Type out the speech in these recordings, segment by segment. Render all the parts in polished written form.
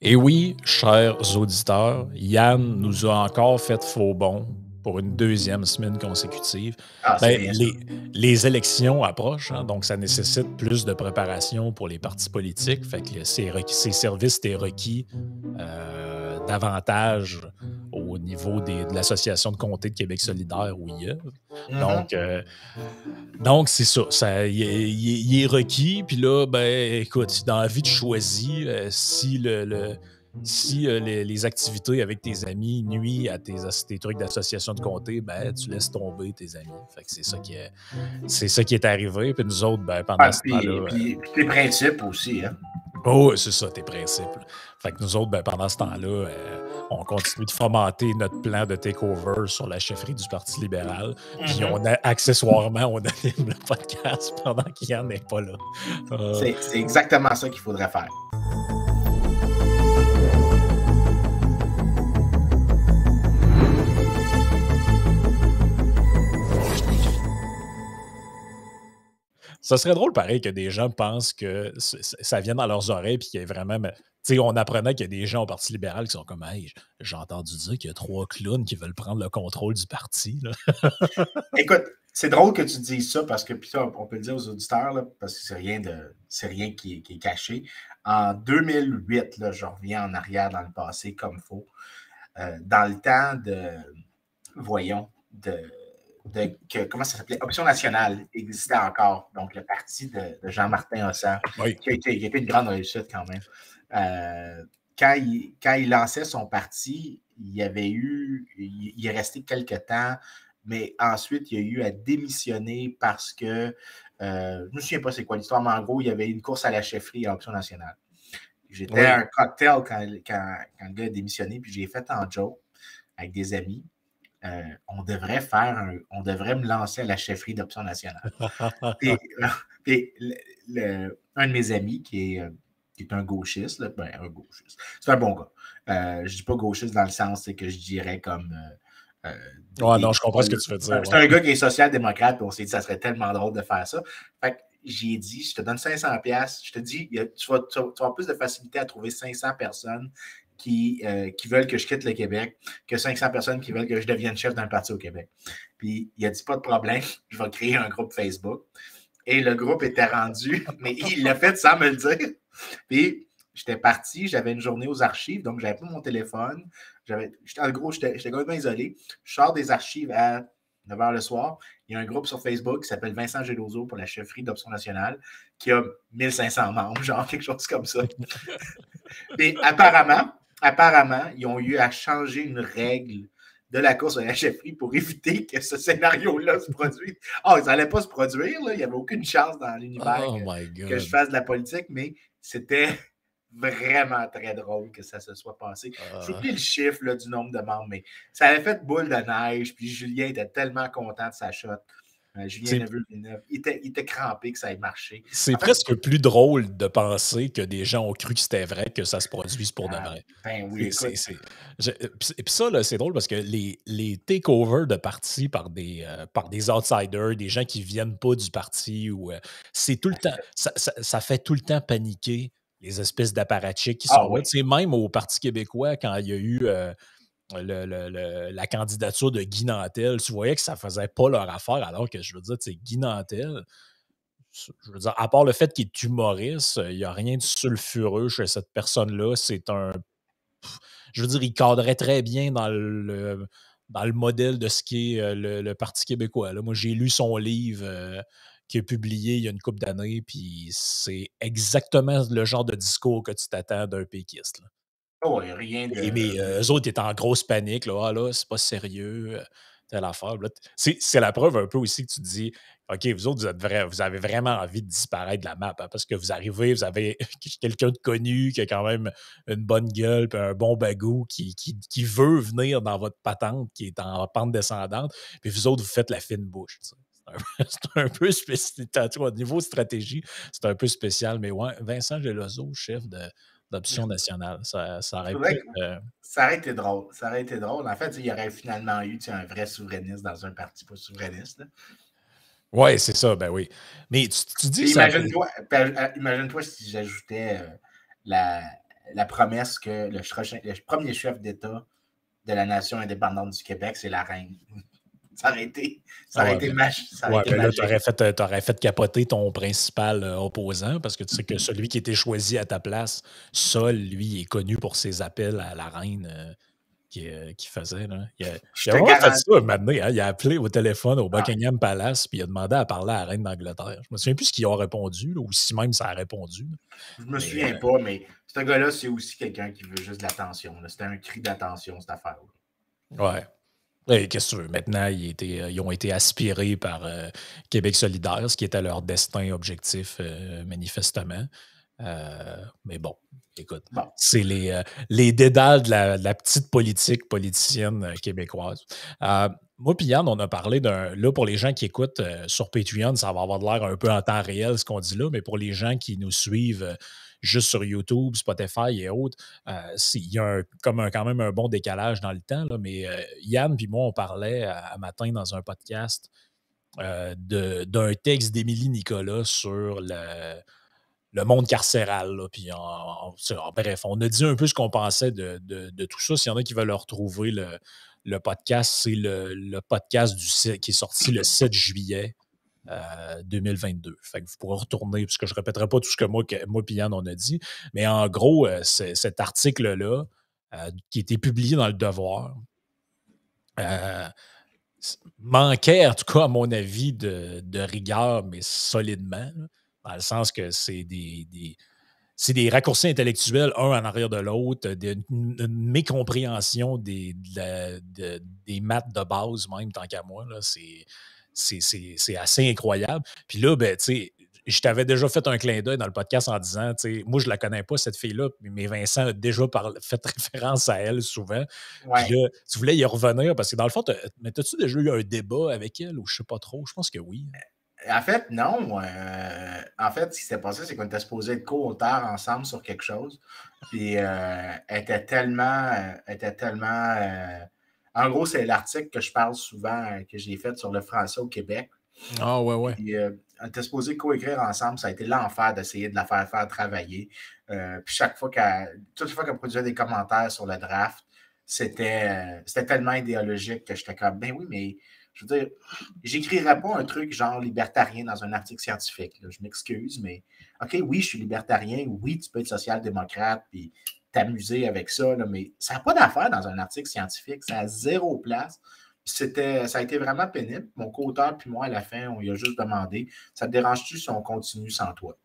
Et oui, chers auditeurs, Yann nous a encore fait faux bond pour une deuxième semaine consécutive. Ah, c'est Ben, bien ça. les élections approchent, hein, donc ça nécessite plus de préparation pour les partis politiques. Fait que ces services étaient requis davantage au niveau de l'Association de comté de Québec solidaire ou IEV. Mhm. Donc, c'est ça. Il est requis. Puis là, ben, écoute, dans la vie, tu choisis si les activités avec tes amis nuisent à tes trucs d'association de comté, ben, tu laisses tomber tes amis. Fait que c'est ça qui est arrivé. Puis nous autres, ben, pendant Ah, ce puis, temps-là, puis, puis tes principes aussi, hein? oh, c'est ça, tes principes. Là. Fait que nous autres, ben, pendant ce temps-là, on continue de fomenter notre plan de takeover sur la chefferie du Parti libéral. Puis Mhm. accessoirement, on anime le podcast pendant qu'Yann n'est pas là. C'est exactement ça qu'il faudrait faire. Ça serait drôle, pareil, que des gens pensent que ça vient dans leurs oreilles puis qu'il y ait vraiment. Tu sais, on apprenait qu'il y a des gens au Parti libéral qui sont comme hey, j'ai entendu dire qu'il y a 3 clowns qui veulent prendre le contrôle du parti. Là. Écoute, c'est drôle que tu dises ça parce que, puis ça, on peut le dire aux auditeurs, là, parce que c'est rien qui est caché. En 2008, là, je reviens en arrière dans le passé comme il faut. Dans le temps voyons, comment ça s'appelait? Option nationale existait encore. Donc, le parti de Jean-Martin Hossan, Oui. qui a été une grande réussite quand même. Quand il lançait son parti, il est resté quelques temps, mais ensuite, il a eu à démissionner parce que, je ne me souviens pas c'est quoi l'histoire, mais en gros, il y avait une course à la chefferie à Option nationale. J'étais à un cocktail quand le gars a démissionné, puis j'ai fait en joke avec des amis. On devrait me lancer à la chefferie d'Option nationale. Puis, un de mes amis qui est un gauchiste, là, un gauchiste, c'est un bon gars. Je ne dis pas gauchiste dans le sens que je dirais comme non, je comprends ce que tu veux dire. C'est un gars qui est social-démocrate, puis on s'est dit que ça serait tellement drôle de faire ça. Fait que j'ai dit, je te donne 500$, je te dis, tu vas avoir plus de facilité à trouver 500 personnes qui veulent que je quitte le Québec que 500 personnes qui veulent que je devienne chef d'un parti au Québec. Puis il a dit, pas de problème, je vais créer un groupe Facebook. Et le groupe était rendu, mais il l'a fait sans me le dire. Puis j'étais parti, j'avais une journée aux archives, donc j'avais pas mon téléphone. En gros, j'étais complètement isolé. Je sors des archives à 9h le soir. Il y a un groupe sur Facebook qui s'appelle Vincent Gelozo pour la chefferie d'Option nationale qui a 1500 membres, genre quelque chose comme ça. Et apparemment, ils ont eu à changer une règle de la course à la chefferie pour éviter que ce scénario-là se produise. Ça n'allait pas se produire, là. Il n'y avait aucune chance dans l'univers que je fasse de la politique, mais c'était vraiment très drôle que ça se soit passé. J'oublie le chiffre là, du nombre de membres, mais ça avait fait boule de neige, puis Julien était tellement content de sa shot. Julien Neveu-Villeneuve, il était crampé que ça ait marché. C'est presque plus drôle de penser que des gens ont cru que c'était vrai que ça se produise pour de vrai. Ben oui, écoute. Et puis ça, là, c'est drôle parce que les takeovers de partis par des outsiders, des gens qui viennent pas du parti, c'est tout le temps, ça fait tout le temps paniquer les espèces d'apparatchiks qui sont là. Oui. Tu sais, même au Parti québécois, quand il y a eu la candidature de Guy Nantel, tu voyais que ça faisait pas leur affaire, alors que je veux dire, Guy Nantel, je veux dire, à part le fait qu'il est humoriste, il n'y a rien de sulfureux chez cette personne-là. Je veux dire, il cadrait très bien dans le modèle de ce qu'est le Parti québécois. Là. Moi, j'ai lu son livre qui est publié il y a une couple d'années, puis c'est exactement le genre de discours que tu t'attends d'un péquiste. Là. Rien de. Mais eux autres étaient en grosse panique. Là, c'est pas sérieux, telle affaire. Là, c'est la preuve un peu aussi que tu te dis OK, vous autres, vous avez vraiment envie de disparaître de la map hein, parce que vous arrivez, vous avez quelqu'un de connu qui a quand même une bonne gueule puis un bon bagou qui veut venir dans votre patente qui est en pente descendante. Puis vous autres, vous faites la fine bouche. C'est un peu spécial. Au niveau stratégie, c'est un peu spécial. Mais ouais, Vincent Gelozo, chef d'Option nationale. Ça aurait pu. Ça aurait été drôle. Ça aurait été drôle. En fait, il y aurait finalement eu un vrai souverainiste dans un parti pas souverainiste. Oui, c'est ça, ben oui. Mais tu dis que ça. Imagine-toi si j'ajoutais la promesse que le premier chef d'État de la nation indépendante du Québec, c'est la reine. Ça aurait été, mais là, tu aurais fait capoter ton principal opposant parce que tu sais que celui qui était choisi à ta place, Sol, lui, est connu pour ses appels à la reine qui faisait. Là. Il a vraiment fait ça un moment donné, hein. Il a appelé au téléphone au Buckingham Palace puis il a demandé à parler à la reine d'Angleterre. Je me souviens plus ce qu'ils ont répondu là, ou si même ça a répondu. Là. Je me souviens pas, mais ce gars-là, c'est aussi quelqu'un qui veut juste de l'attention. C'était un cri d'attention, cette affaire-là. Ouais. Et qu'est-ce que tu veux? Maintenant, ils ont été aspirés par Québec solidaire, ce qui était leur destin objectif, manifestement. Mais bon, écoute, c'est les dédales de la petite politique politicienne québécoise. Moi puis Yann, on a parlé là, pour les gens qui écoutent sur Patreon, ça va avoir de l'air un peu en temps réel ce qu'on dit là, mais pour les gens qui nous suivent juste sur YouTube, Spotify et autres, il y a quand même un bon décalage dans le temps, là, mais Yann puis moi, on parlait à matin dans un podcast d'un texte d'Émilie Nicolas sur le monde carcéral. Là, puis bref, on a dit un peu ce qu'on pensait de tout ça. S'il y en a qui veulent le retrouver, le podcast, c'est le podcast qui est sorti le 7 juillet 2022. Fait que vous pourrez retourner, parce que je ne répéterai pas tout ce que moi et Yann on a dit, mais en gros, cet article-là, qui a été publié dans Le Devoir, manquait, en tout cas, à mon avis, de rigueur, mais solidement, là, dans le sens que c'est c'est des raccourcis intellectuels, un en arrière de l'autre, une mécompréhension des maths de base, même, tant qu'à moi. C'est assez incroyable. Puis là, ben, tu sais, je t'avais déjà fait un clin d'œil dans le podcast en disant, tu sais, moi, je la connais pas, cette fille-là, mais Vincent a déjà fait référence à elle souvent. Ouais. Puis là, tu voulais y revenir parce que dans le fond, mais as-tu déjà eu un débat avec elle ou je sais pas trop? Je pense que oui. En fait, non. En fait, ce qui s'est passé, c'est qu'on était supposés être co-auteurs ensemble sur quelque chose. Puis elle était tellement. En gros, c'est l'article que je parle souvent, que j'ai fait sur le français au Québec. Ah, ouais. Puis on était supposés co-écrire ensemble. Ça a été l'enfer d'essayer de la faire travailler. Puis toutes les fois qu'elle produisait des commentaires sur le draft, c'était tellement idéologique que j'étais comme, ben oui, mais je veux dire, j'écrirais pas un truc genre libertarien dans un article scientifique. Là. Je m'excuse, mais OK, oui, je suis libertarien. Oui, tu peux être social-démocrate puis t'amuser avec ça, là, mais ça n'a pas d'affaire dans un article scientifique. Ça a zéro place. Ça a été vraiment pénible. Mon co-auteur puis moi, à la fin, on lui a juste demandé, ça te dérange-tu si on continue sans toi?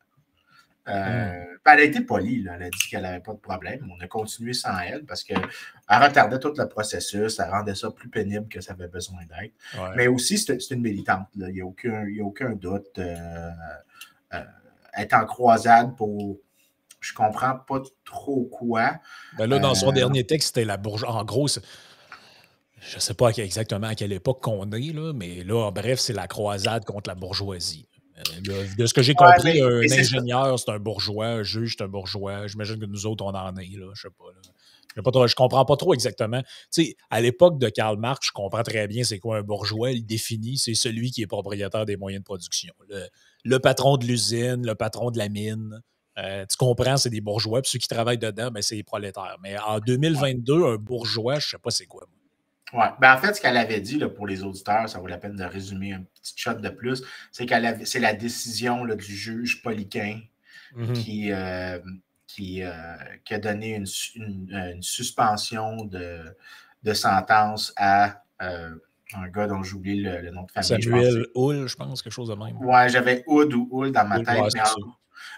Elle a été polie, là. Elle a dit qu'elle n'avait pas de problème. On a continué sans elle parce qu'elle retardait tout le processus, elle rendait ça plus pénible que ça avait besoin d'être. Ouais. Mais aussi, c'est une militante. Là. Il n'y a aucun doute. Elle est en croisade pour. Je comprends pas trop quoi. Ben là, dans son dernier texte, c'était la bourgeoisie. En gros, je ne sais pas exactement à quelle époque qu'on est, là, mais là, bref, c'est la croisade contre la bourgeoisie. De ce que j'ai compris, un ingénieur, c'est un bourgeois, un juge, c'est un bourgeois. J'imagine que nous autres, on en est, là. Je sais pas. Là. Je comprends pas trop exactement. Tu sais, à l'époque de Karl Marx, je comprends très bien c'est quoi un bourgeois. Il définit, c'est celui qui est propriétaire des moyens de production. Le patron de l'usine, le patron de la mine. Tu comprends, c'est des bourgeois. Puis ceux qui travaillent dedans, ben, c'est les prolétaires. Mais en 2022, un bourgeois, je sais pas c'est quoi. Oui. Ben en fait, ce qu'elle avait dit là, pour les auditeurs, ça vaut la peine de résumer un petit shot de plus, c'est c'est la décision là, du juge Poliquin qui a donné une suspension de sentence à un gars dont j'oublie le nom de famille. Samuel Hull, je pense, quelque chose de même. Oui, j'avais Hood ou Hull dans ma tête,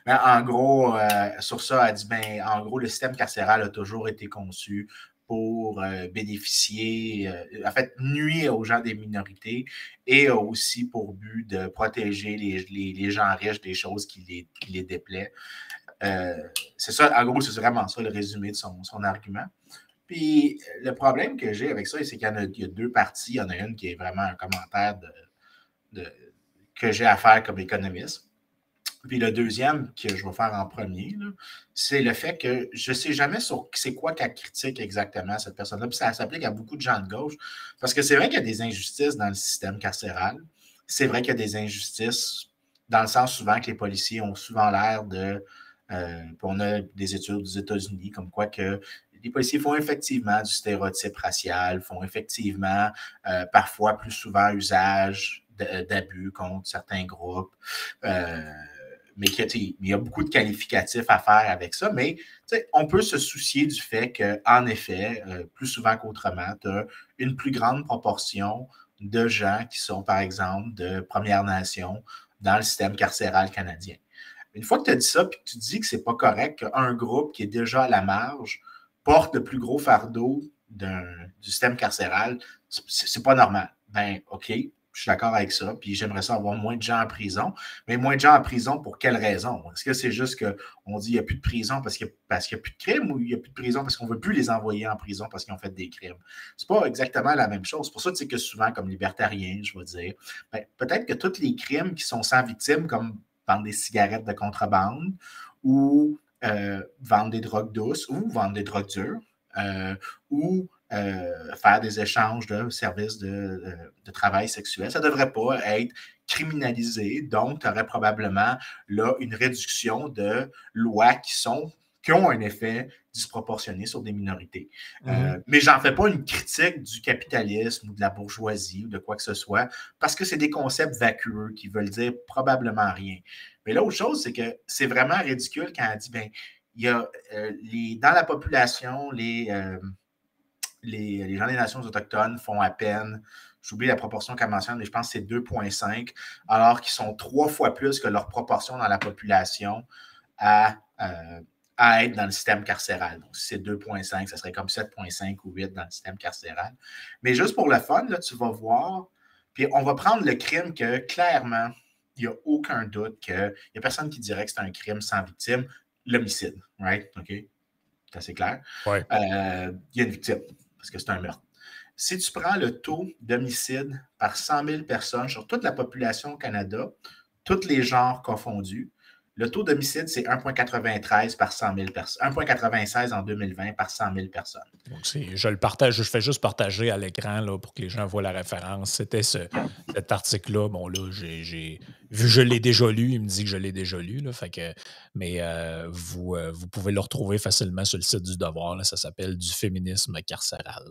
mais en gros, sur ça, elle dit, ben, en gros, le système carcéral a toujours été conçu pour bénéficier, en fait, nuire aux gens des minorités et a aussi pour but de protéger les gens riches des choses qui les déplaient. C'est ça, en gros, c'est vraiment ça le résumé de son argument. Puis le problème que j'ai avec ça, c'est qu'il y a deux parties. Il y en a une qui est vraiment un commentaire que j'ai à faire comme économiste. Puis le deuxième que je vais faire en premier, c'est le fait que je ne sais jamais sur c'est quoi qu'elle critique exactement, cette personne-là. Puis ça s'applique à beaucoup de gens de gauche. Parce que c'est vrai qu'il y a des injustices dans le système carcéral. C'est vrai qu'il y a des injustices dans le sens souvent que les policiers ont souvent l'air de Puis on a des études aux États-Unis comme quoi que les policiers font effectivement du stéréotype racial, font effectivement parfois plus souvent usage d'abus contre certains groupes. Mais il y a beaucoup de qualificatifs à faire avec ça, mais on peut se soucier du fait qu'en effet, plus souvent qu'autrement, tu as une plus grande proportion de gens qui sont, par exemple, de Premières Nations dans le système carcéral canadien. Une fois que tu as dit ça, puis que tu dis que c'est pas correct qu'un groupe qui est déjà à la marge porte le plus gros fardeau du système carcéral, c'est pas normal. Ben, OK, je suis d'accord avec ça, puis j'aimerais ça avoir moins de gens en prison. Mais moins de gens en prison, pour quelle raison? Est-ce que c'est juste qu'on dit qu'il n'y a plus de prison parce qu'il n'y a plus de crimes, ou il n'y a plus de prison parce qu'on ne veut plus les envoyer en prison parce qu'ils ont fait des crimes? C'est pas exactement la même chose. C'est pour ça que souvent, comme libertarien, je vais dire, ben, peut-être que tous les crimes qui sont sans victime, comme vendre des cigarettes de contrebande, ou vendre des drogues douces, ou vendre des drogues dures, ou faire des échanges de services de travail sexuel. Ça ne devrait pas être criminalisé. Donc, tu aurais probablement là une réduction de lois qui ont un effet disproportionné sur des minorités. Mais j'en fais pas une critique du capitalisme ou de la bourgeoisie ou de quoi que ce soit, parce que c'est des concepts vacueux qui veulent dire probablement rien. Mais l'autre chose, c'est que c'est vraiment ridicule quand elle dit, ben, il y a dans la population, les gens des nations autochtones font à peine, j'oublie la proportion qu'elle mentionne, mais je pense que c'est 2,5, alors qu'ils sont 3 fois plus que leur proportion dans la population à être dans le système carcéral. Donc, si c'est 2,5, ça serait comme 7,5 ou 8 dans le système carcéral. Mais juste pour le fun, là, tu vas voir, puis on va prendre le crime que, clairement, il n'y a aucun doute qu'il n'y a personne qui dirait que c'est un crime sans victime, l'homicide, right? OK? C'est assez clair. Ouais. Il y a une victime, parce que c'est un meurtre. Si tu prends le taux d'homicide par 100 000 personnes sur toute la population au Canada, tous les genres confondus, le taux d'homicide, c'est 1,93 par 100 000 personnes. 1,96 en 2020 par 100 000 personnes. Donc, je le partage, je fais juste partager à l'écran là, pour que les gens voient la référence. C'était cet article-là. Bon, là, vu que je l'ai déjà lu, il me dit que je l'ai déjà lu. Là, mais vous pouvez le retrouver facilement sur le site du Devoir. Là, ça s'appelle Du féminisme carcéral.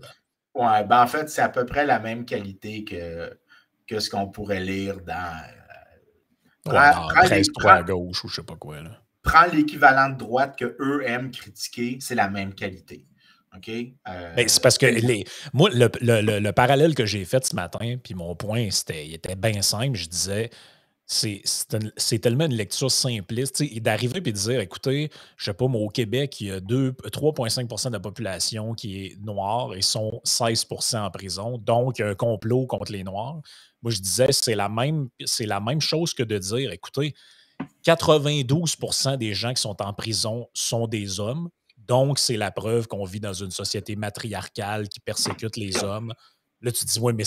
Oui, ben en fait, c'est à peu près la même qualité que ce qu'on pourrait lire dans. Dans 13-3 à gauche ou je sais pas quoi. Là. Prends l'équivalent de droite qu'eux aiment critiquer, c'est la même qualité. OK? C'est parce que moi, le parallèle que j'ai fait ce matin, puis mon point, il était bien simple. Je disais, c'est tellement une lecture simpliste. D'arriver et de dire, écoutez, je sais pas, moi, au Québec, il y a 3,5 % de la population qui est noire et sont 16 % en prison. Donc, il y a un complot contre les Noirs. Moi, je disais, c'est la même chose que de dire, écoutez, 92 % des gens qui sont en prison sont des hommes. Donc, c'est la preuve qu'on vit dans une société matriarcale qui persécute les hommes. Là, tu te dis, oui, mais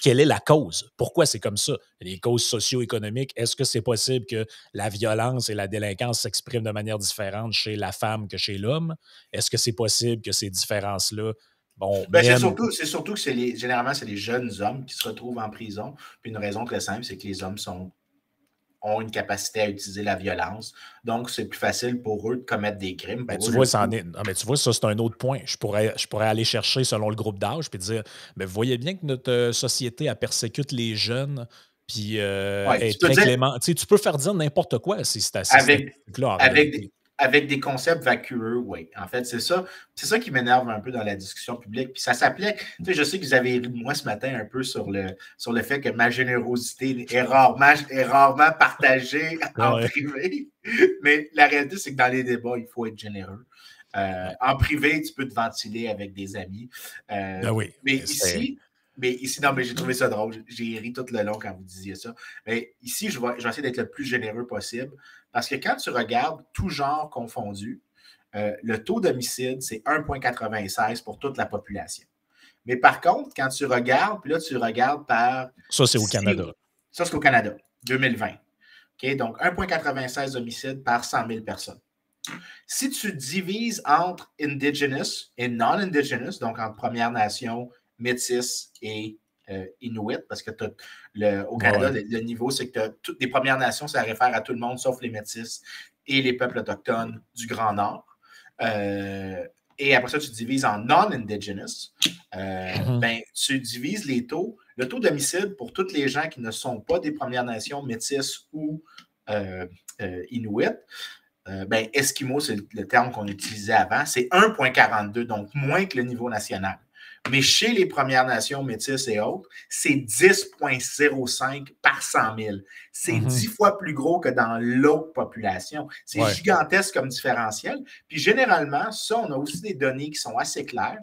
quelle est la cause? Pourquoi c'est comme ça? Les causes socio-économiques, est-ce que c'est possible que la violence et la délinquance s'expriment de manière différente chez la femme que chez l'homme? Est-ce que c'est possible que ces différences-là, c'est surtout que généralement, c'est les jeunes hommes qui se retrouvent en prison. Puis une raison très simple, c'est que les hommes ont une capacité à utiliser la violence. Donc, c'est plus facile pour eux de commettre des crimes. Tu vois, ça, c'est un autre point. Je pourrais aller chercher selon le groupe d'âge puis dire, mais vous voyez bien que notre société, elle persécute les jeunes, puis est très clément. Tu peux faire dire n'importe quoi si c'est assez là avec des concepts vacueux, oui. En fait, c'est ça qui m'énerve un peu dans la discussion publique. Puis ça s'applique. Je sais que vous avez ri de moi ce matin un peu sur le fait que ma générosité est rarement partagée en privé. Mais la réalité, c'est que dans les débats, il faut être généreux. En privé, tu peux te ventiler avec des amis. Oui, mais ici, non, mais j'ai trouvé ça drôle. J'ai ri tout le long quand vous disiez ça. Mais ici, je vais essayer d'être le plus généreux possible. Parce que quand tu regardes tout genre confondu, le taux d'homicide, c'est 1,96 pour toute la population. Mais par contre, quand tu regardes, puis là, tu regardes par... Ça, c'est au Canada. Ça, c'est au Canada, 2020. Okay? Donc, 1,96 homicides par 100 000 personnes. Si tu divises entre Indigenous et non-Indigenous, donc entre Premières Nations, Métis et Inuit, parce que au Canada, le niveau, c'est que toutes les Premières Nations, ça réfère à tout le monde, sauf les Métis et les peuples autochtones du Grand Nord. Et après ça, tu divises en non-indigenous. Ben, tu divises les taux. Le taux d'homicide pour toutes les gens qui ne sont pas des Premières Nations, métis ou Inuit, ben, Esquimaux, c'est le terme qu'on utilisait avant, c'est 1,42, donc moins que le niveau national. Mais chez les Premières Nations, métis et autres, c'est 10,05 par 100 000. C'est 10 fois plus gros que dans l'autre population. C'est gigantesque comme différentiel. Puis généralement, ça, on a aussi des données qui sont assez claires.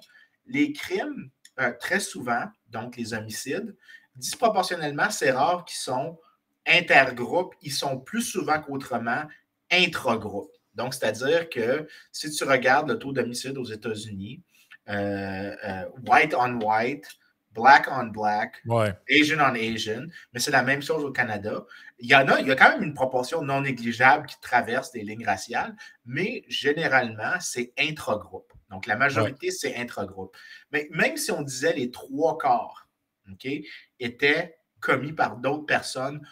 Les crimes, très souvent, donc les homicides, disproportionnellement, c'est rare qu'ils sont intergroupes. Ils sont plus souvent qu'autrement intragroupe. Donc, c'est-à-dire que si tu regardes le taux d'homicide aux États-Unis, white on white, black on black, Asian on Asian, mais c'est la même chose au Canada. Il y a quand même une proportion non négligeable qui traverse des lignes raciales, mais généralement, c'est intragroupe. Donc, la majorité, c'est intragroupe. Mais même si on disait les 3/4 étaient commis par d'autres personnes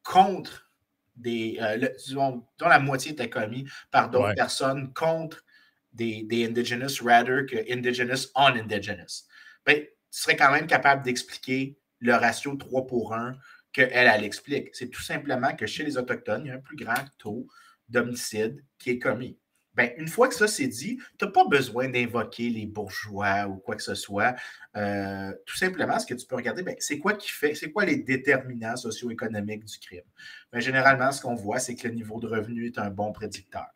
contre dont la moitié était commis par d'autres personnes contre des indigenous rather que indigenous on indigenous. Ben, tu serais quand même capable d'expliquer le ratio 3/1 qu'elle explique. C'est tout simplement que chez les Autochtones, il y a un plus grand taux d'homicide qui est commis. Ben, une fois que ça c'est dit, tu n'as pas besoin d'invoquer les bourgeois ou quoi que ce soit. Tout simplement, ce que tu peux regarder, ben, c'est quoi les déterminants socio-économiques du crime? Ben, généralement, ce qu'on voit, c'est que le niveau de revenu est un bon prédicteur.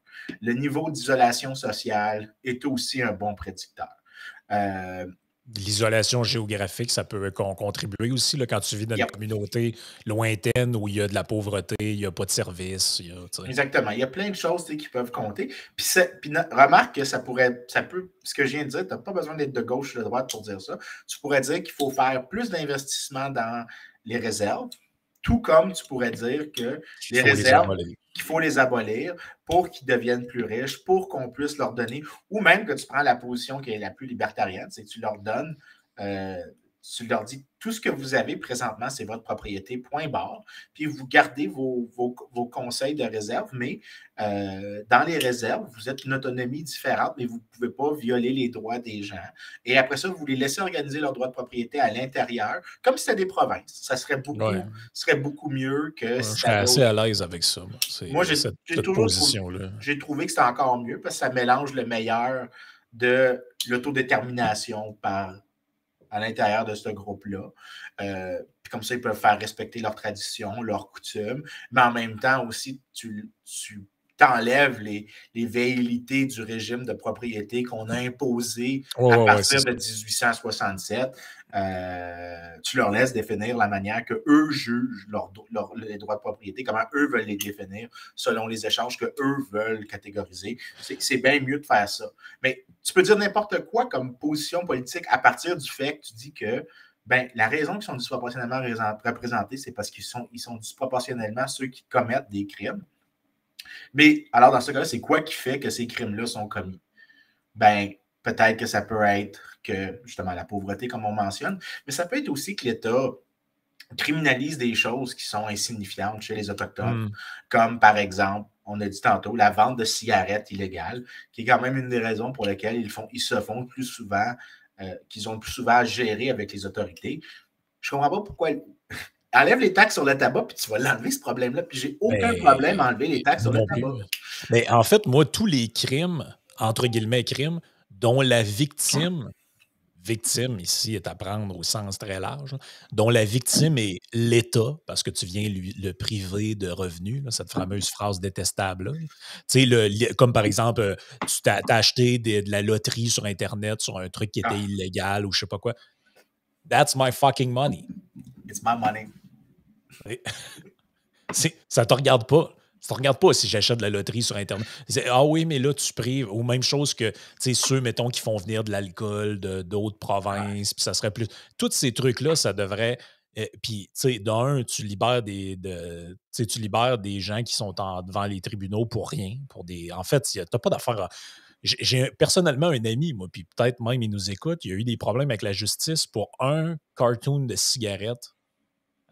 Le niveau d'isolation sociale est aussi un bon prédicteur. L'isolation géographique, ça peut contribuer aussi là, quand tu vis dans une communauté lointaine où il y a de la pauvreté, il n'y a pas de service. Exactement. Il y a plein de choses qui peuvent compter. Puis remarque que ça peut, ce que je viens de dire, tu n'as pas besoin d'être de gauche ou de droite pour dire ça. Tu pourrais dire qu'il faut faire plus d'investissement dans les réserves, tout comme tu pourrais dire que les réserves, qu'il faut les abolir pour qu'ils deviennent plus riches, pour qu'on puisse leur donner, ou même que tu prends la position qui est la plus libertarienne, c'est que tu leur donnes, tu leur dis tout ce que vous avez présentement, c'est votre propriété, point barre, puis vous gardez vos conseils de réserve, mais dans les réserves, vous êtes une autonomie différente, mais vous ne pouvez pas violer les droits des gens. Et après ça, vous les laissez organiser leurs droits de propriété à l'intérieur, comme si c'était des provinces. Ça serait beaucoup mieux que si je serais assez à l'aise avec ça. Moi, j'ai trouvé que c'était encore mieux parce que ça mélange le meilleur de l'autodétermination à l'intérieur de ce groupe-là. Puis comme ça, ils peuvent faire respecter leurs traditions, leurs coutumes, mais en même temps aussi, tu t'enlèves les velléités du régime de propriété qu'on a imposé à partir de 1867. Tu leur laisses définir la manière qu'eux jugent les droits de propriété, comment eux veulent les définir selon les échanges qu'eux veulent catégoriser. C'est bien mieux de faire ça. Mais tu peux dire n'importe quoi comme position politique à partir du fait que tu dis que la raison qu'ils sont disproportionnellement représentés, c'est parce qu'ils sont disproportionnellement ceux qui commettent des crimes. Mais alors, dans ce cas-là, c'est quoi qui fait que ces crimes-là sont commis? Peut-être que ça peut être que, justement, la pauvreté, comme on mentionne, mais ça peut être aussi que l'État criminalise des choses qui sont insignifiantes chez les Autochtones, comme, par exemple, on a dit tantôt, la vente de cigarettes illégales, qui est quand même une des raisons pour lesquelles ils se font plus souvent, qu'ils ont le plus souvent à gérer avec les autorités. Je ne comprends pas pourquoi... Enlève les taxes sur le tabac, puis tu vas l'enlever, ce problème-là. Puis j'ai aucun problème à enlever les taxes sur le tabac. Mais en fait, moi, tous les crimes, entre guillemets crimes, dont la victime ici est à prendre au sens très large, dont la victime est l'État, parce que tu viens le priver de revenus, là, cette fameuse phrase détestable. Tu sais, comme par exemple, tu t'as acheté de la loterie sur Internet sur un truc qui était illégal ou je sais pas quoi. That's my fucking money. It's my money. Ça te regarde pas. Ça ne regarde pas si j'achète de la loterie sur Internet. Ah oui, mais là, tu prives. Ou même chose que ceux, mettons, qui font venir de l'alcool d'autres provinces, puis ça serait plus. Tous ces trucs-là, ça devrait. Puis, tu sais, d'un, tu libères des gens qui sont devant les tribunaux pour rien. En fait, tu n'as pas d'affaire à. J'ai personnellement un ami, moi, puis peut-être même il nous écoute, il a eu des problèmes avec la justice pour un cartoon de cigarettes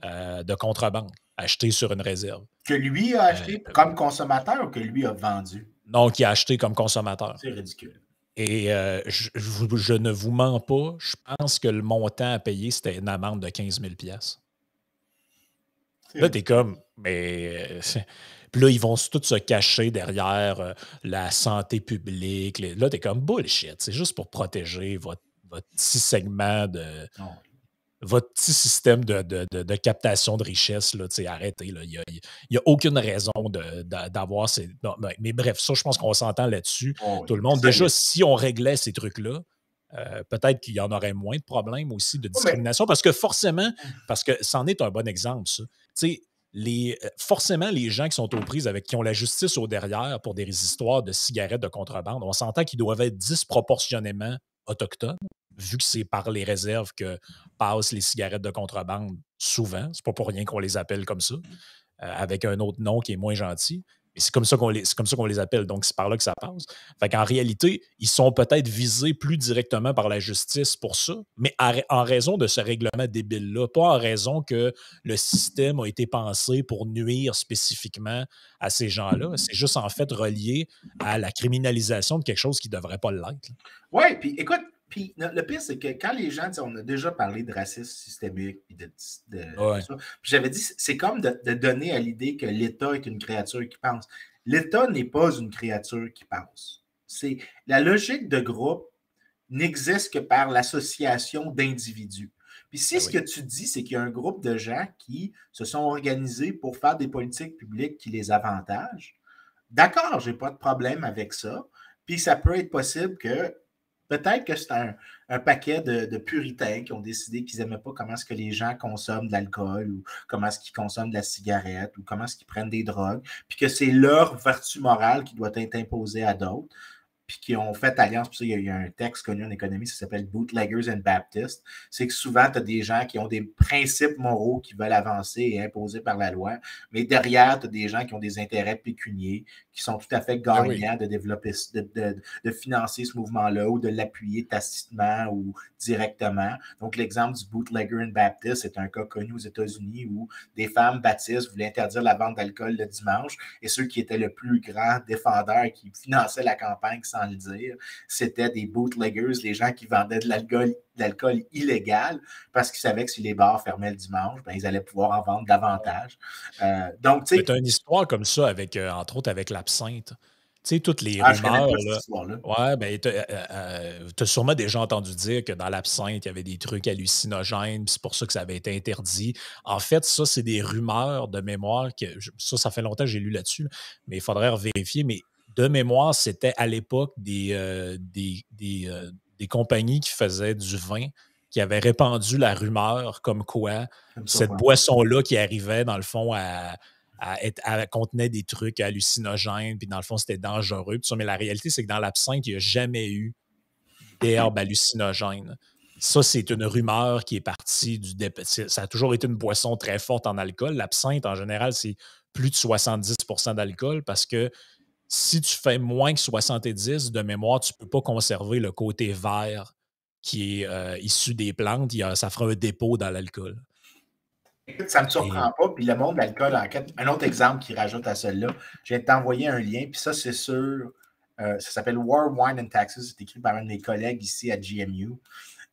de contrebande. acheté sur une réserve. Que lui a acheté comme consommateur ou que lui a vendu? Non, qui a acheté comme consommateur. C'est ridicule. Et je ne vous mens pas, je pense que le montant à payer, c'était une amende de 15 000 $. Là, t'es comme, mais. Puis là, ils vont tous se cacher derrière la santé publique. Là, t'es comme bullshit. C'est juste pour protéger votre petit segment de. Non. Votre petit système de captation de richesse. Là, arrêtez. Là. Il n'y a aucune raison d'avoir ces. Non, mais bref, ça, je pense qu'on s'entend là-dessus. Oh, Tout le monde. Déjà, si on réglait ces trucs-là, peut-être qu'il y en aurait moins de problèmes aussi de discrimination, parce que forcément, parce que c'en est un bon exemple, ça. Tu sais, forcément, les gens qui sont aux prises qui ont la justice au derrière pour des histoires de cigarettes de contrebande, on s'entend qu'ils doivent être disproportionnément autochtones, vu que c'est par les réserves que passent les cigarettes de contrebande souvent. C'est pas pour rien qu'on les appelle comme ça, avec un autre nom qui est moins gentil. Et c'est comme ça qu'on les appelle. Donc, c'est par là que ça passe. Fait qu'en réalité, ils sont peut-être visés plus directement par la justice pour ça, mais en raison de ce règlement débile-là, pas en raison que le système a été pensé pour nuire spécifiquement à ces gens-là. C'est juste en fait relié à la criminalisation de quelque chose qui ne devrait pas l'être. Oui, puis écoute, puis le pire, c'est que quand les gens, on a déjà parlé de racisme systémique, puis de ça, puis j'avais dit, c'est comme de donner à l'idée que l'État est une créature qui pense. L'État n'est pas une créature qui pense. C'est la logique de groupe n'existe que par l'association d'individus. Puis si ce que tu dis, c'est qu'il y a un groupe de gens qui se sont organisés pour faire des politiques publiques qui les avantagent, d'accord, j'ai pas de problème avec ça. Puis ça peut être possible que peut-être que c'est un paquet de puritains qui ont décidé qu'ils n'aimaient pas comment est-ce que les gens consomment de l'alcool ou comment est-ce qu'ils consomment de la cigarette ou comment est-ce qu'ils prennent des drogues, puis que c'est leur vertu morale qui doit être imposée à d'autres, puis qui ont fait alliance. Puis ça, il y a un texte connu en économie, ça s'appelle Bootleggers and Baptists. C'est que souvent, tu as des gens qui ont des principes moraux qui veulent avancer et imposer par la loi, mais derrière, tu as des gens qui ont des intérêts pécuniers, qui sont tout à fait gagnants de développer, de financer ce mouvement-là ou de l'appuyer tacitement ou directement. Donc, l'exemple du Bootlegger and Baptist, c'est un cas connu aux États-Unis où des femmes baptistes voulaient interdire la vente d'alcool le dimanche et ceux qui étaient le plus grand défendeur qui finançaient la campagne sans le dire, c'était des bootleggers, les gens qui vendaient de l'alcool illégal parce qu'ils savaient que si les bars fermaient le dimanche, ben, ils allaient pouvoir en vendre davantage. Donc, tu sais. Tu as une histoire comme ça, avec, entre autres, avec l'absinthe. Tu sais, toutes les rumeurs. Je connais pas cette histoire-là. Ouais, ben, tu as sûrement déjà entendu dire que dans l'absinthe, il y avait des trucs hallucinogènes, c'est pour ça que ça avait été interdit. En fait, ça, c'est des rumeurs de mémoire. Ça fait longtemps que j'ai lu là-dessus, mais il faudrait vérifier. Mais de mémoire, c'était à l'époque des compagnies qui faisaient du vin qui avaient répandu la rumeur comme quoi cette boisson-là qui arrivait, dans le fond, contenait des trucs hallucinogènes, puis dans le fond, c'était dangereux. Tout ça. Mais la réalité, c'est que dans l'absinthe, il n'y a jamais eu d'herbe hallucinogène. Ça, c'est une rumeur qui est partie du... Ça a toujours été une boisson très forte en alcool. L'absinthe, en général, c'est plus de 70 % d'alcool parce que si tu fais moins que 70 de mémoire, tu ne peux pas conserver le côté vert qui est issu des plantes. Ça fera un dépôt dans l'alcool. Écoute, ça ne me surprend pas. Puis le monde de l'alcool, un autre exemple qui rajoute à celle-là, je viens de t'envoyer un lien, puis ça, c'est sur. Ça s'appelle War, Wine and Taxes. C'est écrit par un de mes collègues ici à GMU.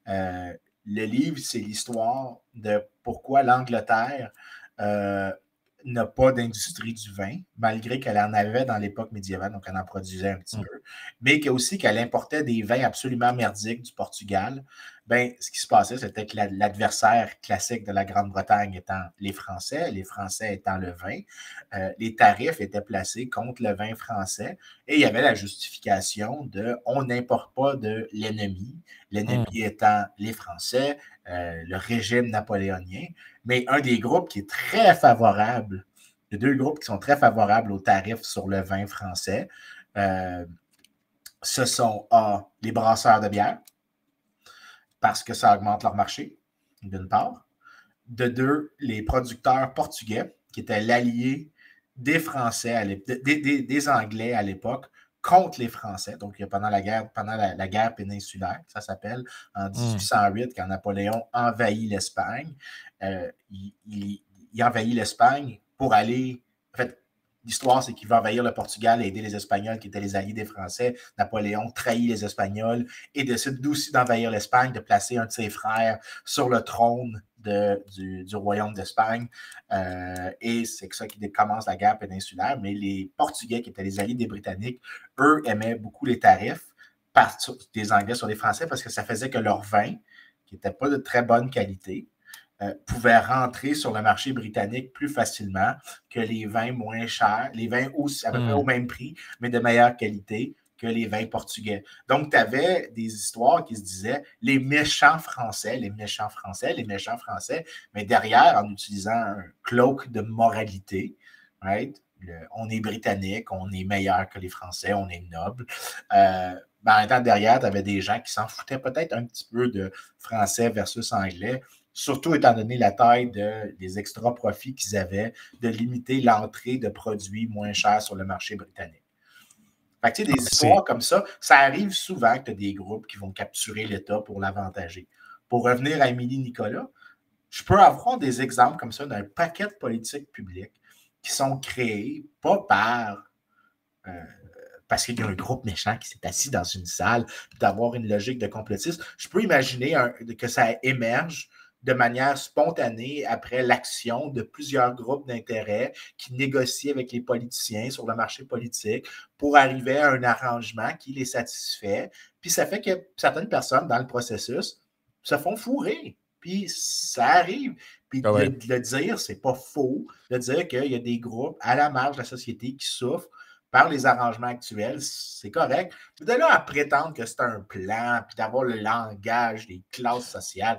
Le livre, c'est l'histoire de pourquoi l'Angleterre n'a pas d'industrie du vin, malgré qu'elle en avait dans l'époque médiévale, donc elle en produisait un petit peu, mais aussi qu'elle importait des vins absolument merdiques du Portugal. Ben, ce qui se passait, c'était que l'adversaire classique de la Grande-Bretagne étant les Français étant le vin, les tarifs étaient placés contre le vin français et il y avait la justification de on n'importe pas de l'ennemi étant les Français, le régime napoléonien, mais un des groupes qui est très favorable, il y a deux groupes qui sont très favorables aux tarifs sur le vin français, ce sont les brasseurs de bière, parce que ça augmente leur marché, d'une part. De deux, les producteurs portugais, qui étaient l'allié des Français, des Anglais à l'époque, contre les Français. Donc, pendant la guerre péninsulaire, ça s'appelle, en 1808, quand Napoléon envahit l'Espagne, il envahit l'Espagne pour aller. En fait, l'histoire, c'est qu'il va envahir le Portugal et aider les Espagnols qui étaient les alliés des Français. Napoléon trahit les Espagnols et décide aussi d'envahir l'Espagne, de placer un de ses frères sur le trône du royaume d'Espagne. Et c'est ça qui commence la guerre péninsulaire. Mais les Portugais, qui étaient les alliés des Britanniques, eux aimaient beaucoup les tarifs des Anglais sur les Français parce que ça faisait que leur vin, qui n'était pas de très bonne qualité, pouvaient rentrer sur le marché britannique plus facilement que les vins moins chers, les vins aussi, à peu près au même prix, mais de meilleure qualité que les vins portugais. Donc, tu avais des histoires qui se disaient les méchants Français, les méchants Français, les méchants Français, mais derrière, en utilisant un cloak de moralité, right? On est britannique, on est meilleur que les Français, on est noble. En même temps, derrière, tu avais des gens qui s'en foutaient peut-être un petit peu de Français versus Anglais, surtout étant donné la taille des extra profits qu'ils avaient de limiter l'entrée de produits moins chers sur le marché britannique. Fait que, des histoires comme ça arrive souvent que tu as des groupes qui vont capturer l'État pour l'avantager. Pour revenir à Émilie Nicolas, je peux avoir des exemples comme ça d'un paquet de politiques publiques qui sont créées pas parce qu'il y a un groupe méchant qui s'est assis dans une salle, d'avoir une logique de complotisme. Je peux imaginer que ça émerge de manière spontanée après l'action de plusieurs groupes d'intérêt qui négocient avec les politiciens sur le marché politique pour arriver à un arrangement qui les satisfait. Puis ça fait que certaines personnes dans le processus se font fourrer. Puis ça arrive. Puis de le dire, c'est pas faux. De dire qu'il y a des groupes à la marge de la société qui souffrent par les arrangements actuels, c'est correct. Mais de là à prétendre que c'est un plan, puis d'avoir le langage des classes sociales,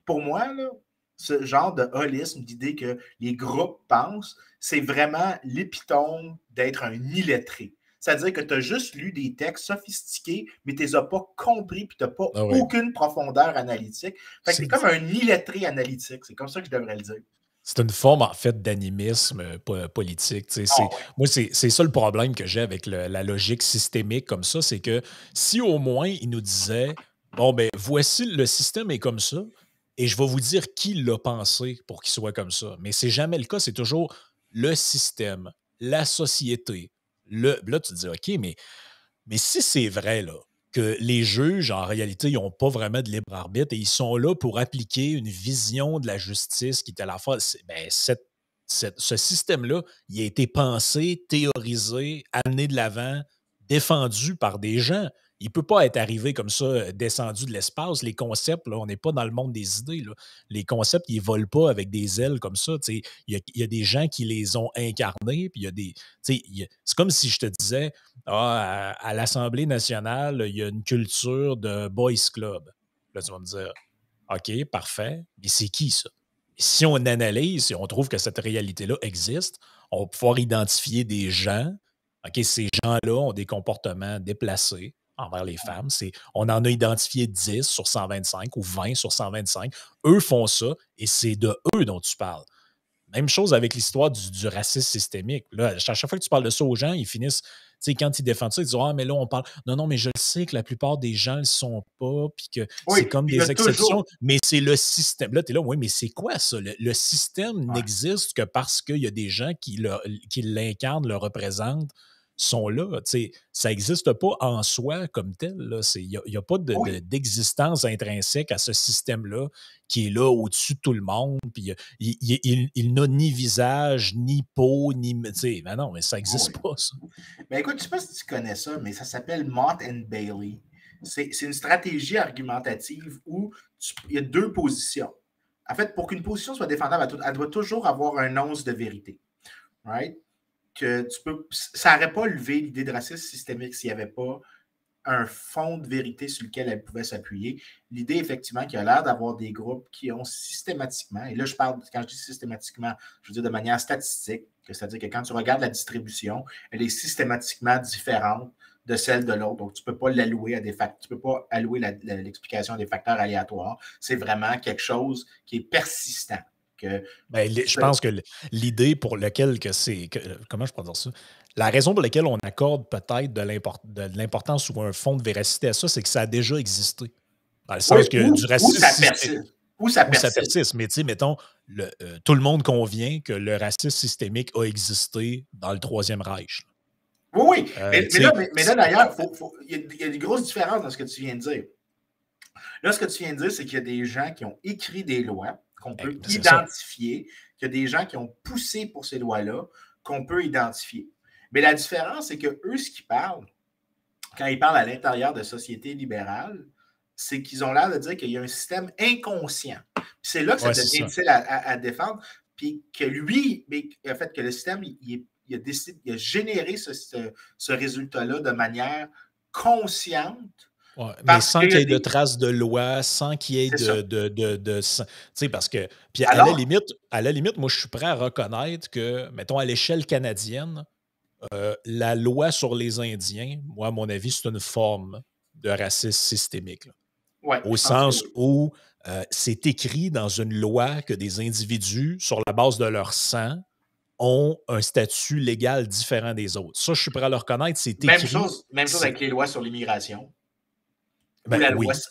pour moi, là, ce genre de holisme, d'idée que les groupes pensent, c'est vraiment l'épitome d'être un illettré. C'est-à-dire que tu as juste lu des textes sophistiqués, mais tu ne les as pas compris, puis tu n'as pas aucune profondeur analytique. Fait que c'est comme un illettré analytique. C'est comme ça que je devrais le dire. C'est une forme, en fait, d'animisme politique. Moi, c'est ça le problème que j'ai avec la logique systémique comme ça, c'est que si au moins il nous disait, bon, ben voici, le système est comme ça, et je vais vous dire qui l'a pensé pour qu'il soit comme ça. Mais c'est jamais le cas, c'est toujours le système, la société. Là, tu te dis, OK, mais si c'est vrai, là, que les juges, en réalité, ils n'ont pas vraiment de libre arbitre et ils sont là pour appliquer une vision de la justice qui est à la fois. Ben, ce système-là, il a été pensé, théorisé, amené de l'avant, défendu par des gens. Il ne peut pas être arrivé comme ça, descendu de l'espace. Les concepts, là, on n'est pas dans le monde des idées. Là. Les concepts, ils ne volent pas avec des ailes comme ça. Il y a des gens qui les ont incarnés. Puis c'est comme si je te disais, à l'Assemblée nationale, il y a une culture de boys club. Là, tu vas me dire, OK, parfait. Mais c'est qui ça? Si on analyse, si on trouve que cette réalité-là existe, on va pouvoir identifier des gens. OK, ces gens-là ont des comportements déplacés envers les femmes. On en a identifié 10 sur 125 ou 20 sur 125. Eux font ça et c'est de eux dont tu parles. Même chose avec l'histoire du racisme systémique. Là, à chaque fois que tu parles de ça aux gens, ils finissent, quand ils défendent ça, ils disent ah, mais là, on parle. Non, mais je sais que la plupart des gens ne le sont pas, puis que c'est comme des exceptions, mais c'est le système. Là, tu es là, oui, mais c'est quoi ça? Le système n'existe que parce qu'il y a des gens qui l'incarnent, le représentent, sont là. Ça n'existe pas en soi comme tel. Il n'y a pas d'existence intrinsèque à ce système-là qui est là au-dessus de tout le monde. Puis il n'a ni visage, ni peau, ni. Ben non, mais ça n'existe pas, ça. Ben écoute, je ne sais pas si tu connais ça, mais ça s'appelle Mott and Bailey. C'est une stratégie argumentative où il y a deux positions. En fait, pour qu'une position soit défendable, elle doit toujours avoir un once de vérité. Right? Ça n'aurait pas levé l'idée de racisme systémique s'il n'y avait pas un fond de vérité sur lequel elle pouvait s'appuyer. L'idée, effectivement, qu'il y a l'air d'avoir des groupes qui ont systématiquement, et là, quand je dis systématiquement, je veux dire de manière statistique, c'est-à-dire que quand tu regardes la distribution, elle est systématiquement différente de celle de l'autre. Donc, tu ne peux pas l'allouer à des facteurs, tu ne peux pas allouer l'explication à des facteurs aléatoires. C'est vraiment quelque chose qui est persistant. Je pense que l'idée pour laquelle comment je peux dire ça? La raison pour laquelle on accorde peut-être de l'importance ou un fond de véracité à ça, c'est que ça a déjà existé. Dans le sens que du racisme. Où ça Où ça persiste. persiste. Mais tu sais, mettons, tout le monde convient que le racisme systémique a existé dans le Troisième Reich. Oui, oui. Mais là d'ailleurs, il y a des grosses différences dans ce que tu viens de dire. Là, ce que tu viens de dire, c'est qu'il y a des gens qui ont écrit des lois qu'on peut identifier, qu'il y a des gens qui ont poussé pour ces lois-là qu'on peut identifier. Mais la différence, c'est que eux, ce qu'ils parlent, quand ils parlent à l'intérieur de sociétés libérales, c'est qu'ils ont l'air de dire qu'il y a un système inconscient. Puis c'est là que ça devient difficile à défendre. Puis que lui, en fait, que le système, il a généré ce résultat-là de manière consciente. Ouais, mais sans qu'il y ait de traces de loi, sans qu'il y ait tu sais, parce que. Puis à la limite, moi, je suis prêt à reconnaître que, mettons, à l'échelle canadienne, la loi sur les Indiens, moi, à mon avis, c'est une forme de racisme systémique. Ouais, au sens où c'est écrit dans une loi que des individus, sur la base de leur sang, ont un statut légal différent des autres. Ça, je suis prêt à le reconnaître, c'est écrit. Même chose avec les lois sur l'immigration.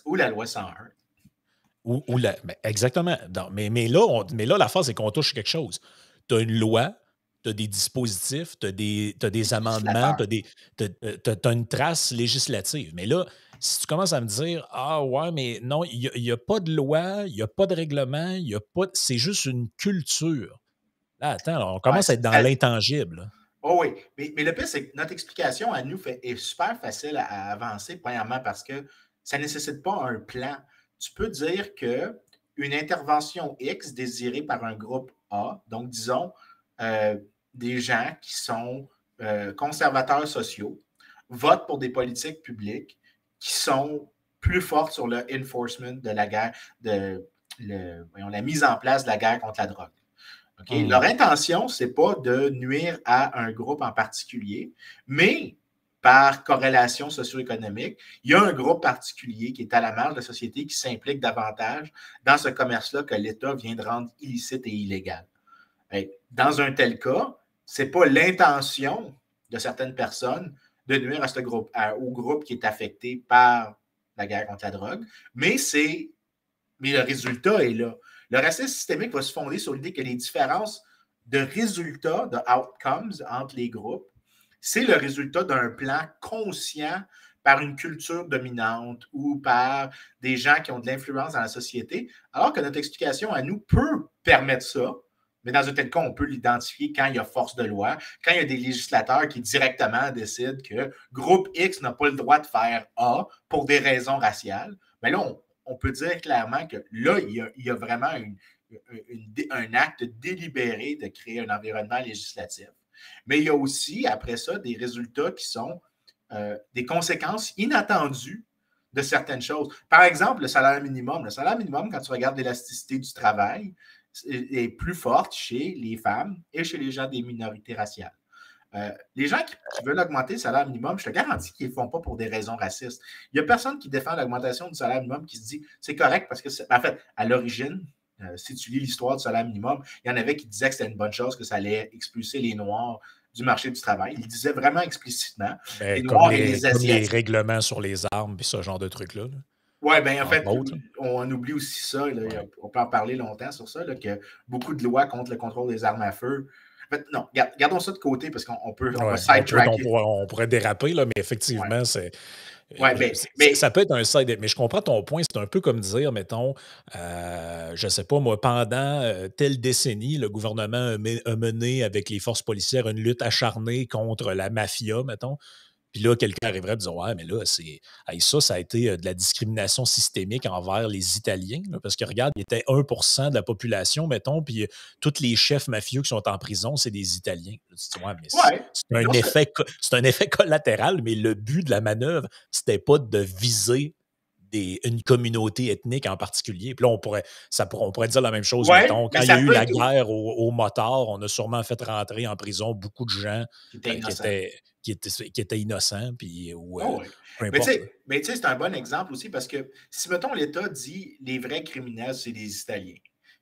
Ou la loi 101. Exactement. Non, mais là, la phase, c'est qu'on touche quelque chose. Tu as une loi, tu as des dispositifs, tu as des amendements, tu as une trace législative. Mais là, si tu commences à me dire, ah ouais, mais non, il n'y a pas de loi, il n'y a pas de règlement, c'est juste une culture. Là, attends, on commence à être dans l'intangible. Oh oui, mais le pire, c'est que notre explication à nous est super facile à avancer, premièrement, parce que ça ne nécessite pas un plan. Tu peux dire qu'une intervention X désirée par un groupe A, donc disons des gens qui sont conservateurs sociaux, votent pour des politiques publiques qui sont plus fortes sur le enforcement de la guerre, la mise en place de la guerre contre la drogue. Okay? Leur intention, ce n'est pas de nuire à un groupe en particulier, mais par corrélation socio-économique, il y a un groupe particulier qui est à la marge de la société qui s'implique davantage dans ce commerce-là que l'État vient de rendre illicite et illégal. Dans un tel cas, ce n'est pas l'intention de certaines personnes de nuire à ce groupe, au groupe qui est affecté par la guerre contre la drogue, mais le résultat est là. Le racisme systémique va se fonder sur l'idée que les différences de résultats, de outcomes entre les groupes, c'est le résultat d'un plan conscient par une culture dominante ou par des gens qui ont de l'influence dans la société, alors que notre explication à nous peut permettre ça, mais dans un tel cas, on peut l'identifier quand il y a force de loi, quand il y a des législateurs qui directement décident que groupe X n'a pas le droit de faire A pour des raisons raciales. Mais là, on peut dire clairement que là, il y a vraiment un acte délibéré de créer un environnement législatif. Mais il y a aussi, après ça, des résultats qui sont des conséquences inattendues de certaines choses. Par exemple, le salaire minimum. Le salaire minimum, quand tu regardes l'élasticité du travail, est plus forte chez les femmes et chez les gens des minorités raciales. Les gens qui veulent augmenter le salaire minimum, je te garantis qu'ils ne le font pas pour des raisons racistes. Il n'y a personne qui défend l'augmentation du salaire minimum qui se dit c'est correct parce que, en fait, à l'origine, si tu lis l'histoire du salaire minimum, il y en avait qui disaient que c'était une bonne chose, que ça allait expulser les Noirs du marché du travail. Ils disaient vraiment explicitement les Noirs et les Asiatiques. Comme les règlements sur les armes et ce genre de trucs-là. Oui, bien, en fait, on oublie aussi ça. Là, on peut en parler longtemps sur ça, là, que beaucoup de lois contre le contrôle des armes à feu. En fait, non, gardons ça de côté parce qu'on peut sidetracker. On pourrait déraper, là, mais effectivement, c'est. Ça peut être un side, mais je comprends ton point. C'est un peu comme dire, mettons, je ne sais pas, moi, pendant telle décennie, le gouvernement a mené avec les forces policières une lutte acharnée contre la mafia, mettons. Puis là, quelqu'un arriverait à dire ouais, mais là, ça a été de la discrimination systémique envers les Italiens. Là, parce que regarde, il était 1% de la population, mettons, puis tous les chefs mafieux qui sont en prison, c'est des Italiens. Là, tu dis, ouais, mais c'est un effet collatéral, mais le but de la manœuvre, c'était pas de viser une communauté ethnique en particulier. Puis là, on pourrait dire la même chose, mettons. Quand il y a eu la guerre aux motards, on a sûrement fait rentrer en prison beaucoup de gens qui étaient innocents. Puis, peu importe. Mais tu sais, c'est un bon exemple aussi parce que si, mettons, l'État dit les vrais criminels, c'est les Italiens,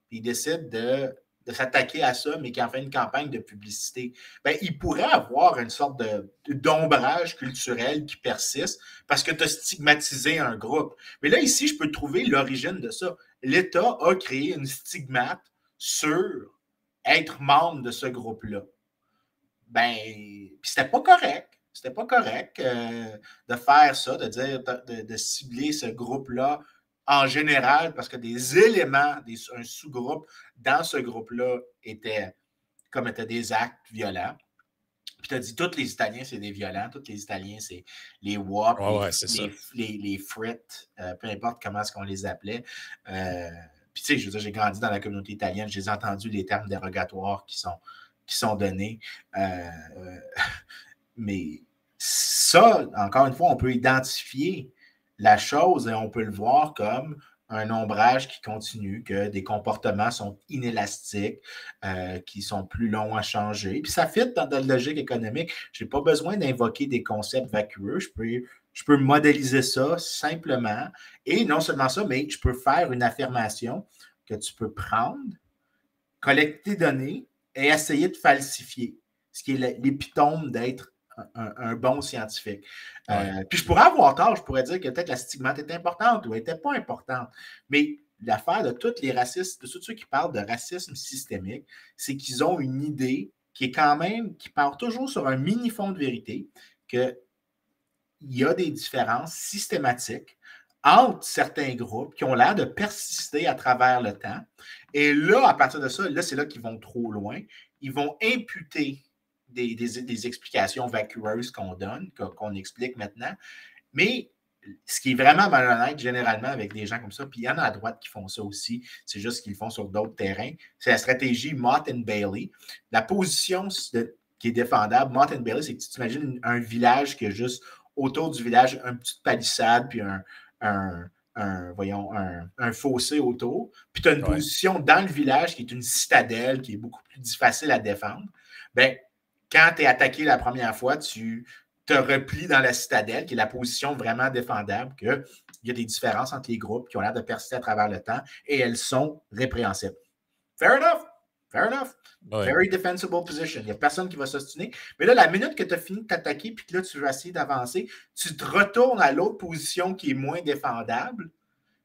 puis il décide de s'attaquer à ça, mais qui en fait une campagne de publicité, bien, il pourrait avoir une sorte d'ombrage culturel qui persiste parce que tu as stigmatisé un groupe. Mais là, ici, je peux trouver l'origine de ça. l'État a créé une stigmate sur être membre de ce groupe-là. Ben, puis c'était pas correct. C'était pas correct de faire ça, de dire, de cibler ce groupe-là en général, parce que des éléments, un sous-groupe dans ce groupe-là commettaient des actes violents. Puis tu as dit, tous les Italiens, c'est des violents. Tous les Italiens, c'est les WAP, les frites, peu importe comment est-ce qu'on les appelait. Puis tu sais, je veux dire, j'ai grandi dans la communauté italienne. J'ai entendu les termes dérogatoires qui sont donnés. Mais ça, encore une fois, on peut identifier la chose et on peut le voir comme un ombrage qui continue, que des comportements sont inélastiques, qui sont plus longs à changer. Puis ça fit dans la logique économique. Je n'ai pas besoin d'invoquer des concepts vacueux. Je peux modéliser ça simplement. Et non seulement ça, mais je peux faire une affirmation que tu peux prendre, collecter des données et essayer de falsifier, ce qui est l'épitome d'être un bon scientifique. Puis je pourrais avoir tort, je pourrais dire que peut-être la stigmate était importante ou n'était pas importante. Mais l'affaire de tous les racistes, de tous ceux qui parlent de racisme systémique, c'est qu'ils ont une idée qui est quand même, qui part toujours sur un mini-fond de vérité, qu'il y a des différences systématiques entre certains groupes qui ont l'air de persister à travers le temps. Et là, à partir de ça, là, c'est là qu'ils vont trop loin. Ils vont imputer des explications vacueuses qu'on donne, qu'on explique maintenant. Mais ce qui est vraiment malhonnête, généralement, avec des gens comme ça, puis il y en a à droite qui font ça aussi, c'est juste qu'ils le font sur d'autres terrains, c'est la stratégie Mott and Bailey. La position qui est défendable, Mott and Bailey, c'est que tu t'imagines un village qui a juste autour du village une petite palissade, puis un fossé autour. Puis tu as une position dans le village qui est une citadelle, qui est beaucoup plus facile à défendre. Bien, quand tu es attaqué la première fois, tu te replies dans la citadelle, qui est la position vraiment défendable, qu'il y a des différences entre les groupes qui ont l'air de persister à travers le temps et elles sont répréhensibles. Fair enough. Fair enough. Ouais. Very defensible position. Il n'y a personne qui va s'ostiner. Mais là, la minute que tu as fini de t'attaquer puis que là, tu veux essayer d'avancer, tu te retournes à l'autre position qui est moins défendable.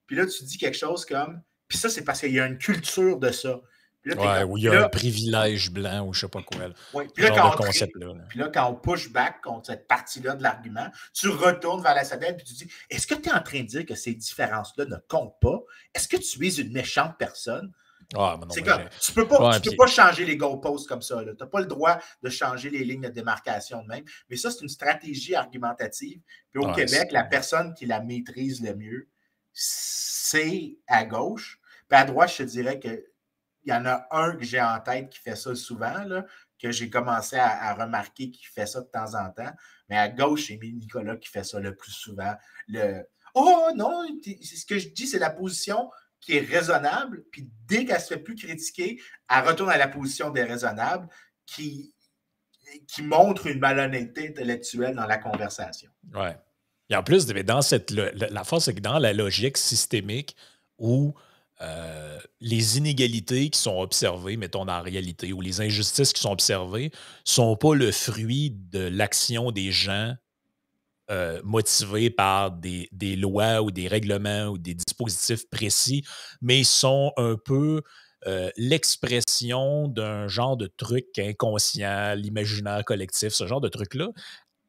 Puis là, tu dis quelque chose comme... Puis ça, c'est parce qu'il y a une culture de ça. Là, où il y a un privilège blanc ou je ne sais pas quoi. Puis là, quand on push back contre cette partie-là de l'argument, tu retournes vers la citadelle et tu dis, est-ce que tu es en train de dire que ces différences-là ne comptent pas? Est-ce que tu es une méchante personne? C'est comme, tu peux pas changer les goalposts comme ça. Tu n'as pas le droit de changer les lignes de démarcation de même. Mais ça, c'est une stratégie argumentative. Puis au Québec, la personne qui la maîtrise le mieux, c'est à gauche. Puis à droite, je te dirais que il y en a un que j'ai en tête qui fait ça souvent, là, que j'ai commencé à remarquer qui fait ça de temps en temps. Mais à gauche, c'est Nicolas qui fait ça le plus souvent. Oh non, ce que je dis, c'est la position qui est raisonnable. Puis dès qu'elle se fait plus critiquer, elle retourne à la position déraisonnable qui montre une malhonnêteté intellectuelle dans la conversation. Oui. Et en plus, la force, c'est que dans la logique systémique où les inégalités qui sont observées, mettons dans la réalité, ou les injustices qui sont observées, ne sont pas le fruit de l'action des gens motivés par des lois ou des règlements ou des dispositifs précis, mais sont un peu l'expression d'un genre de truc inconscient, l'imaginaire collectif, ce genre de truc-là.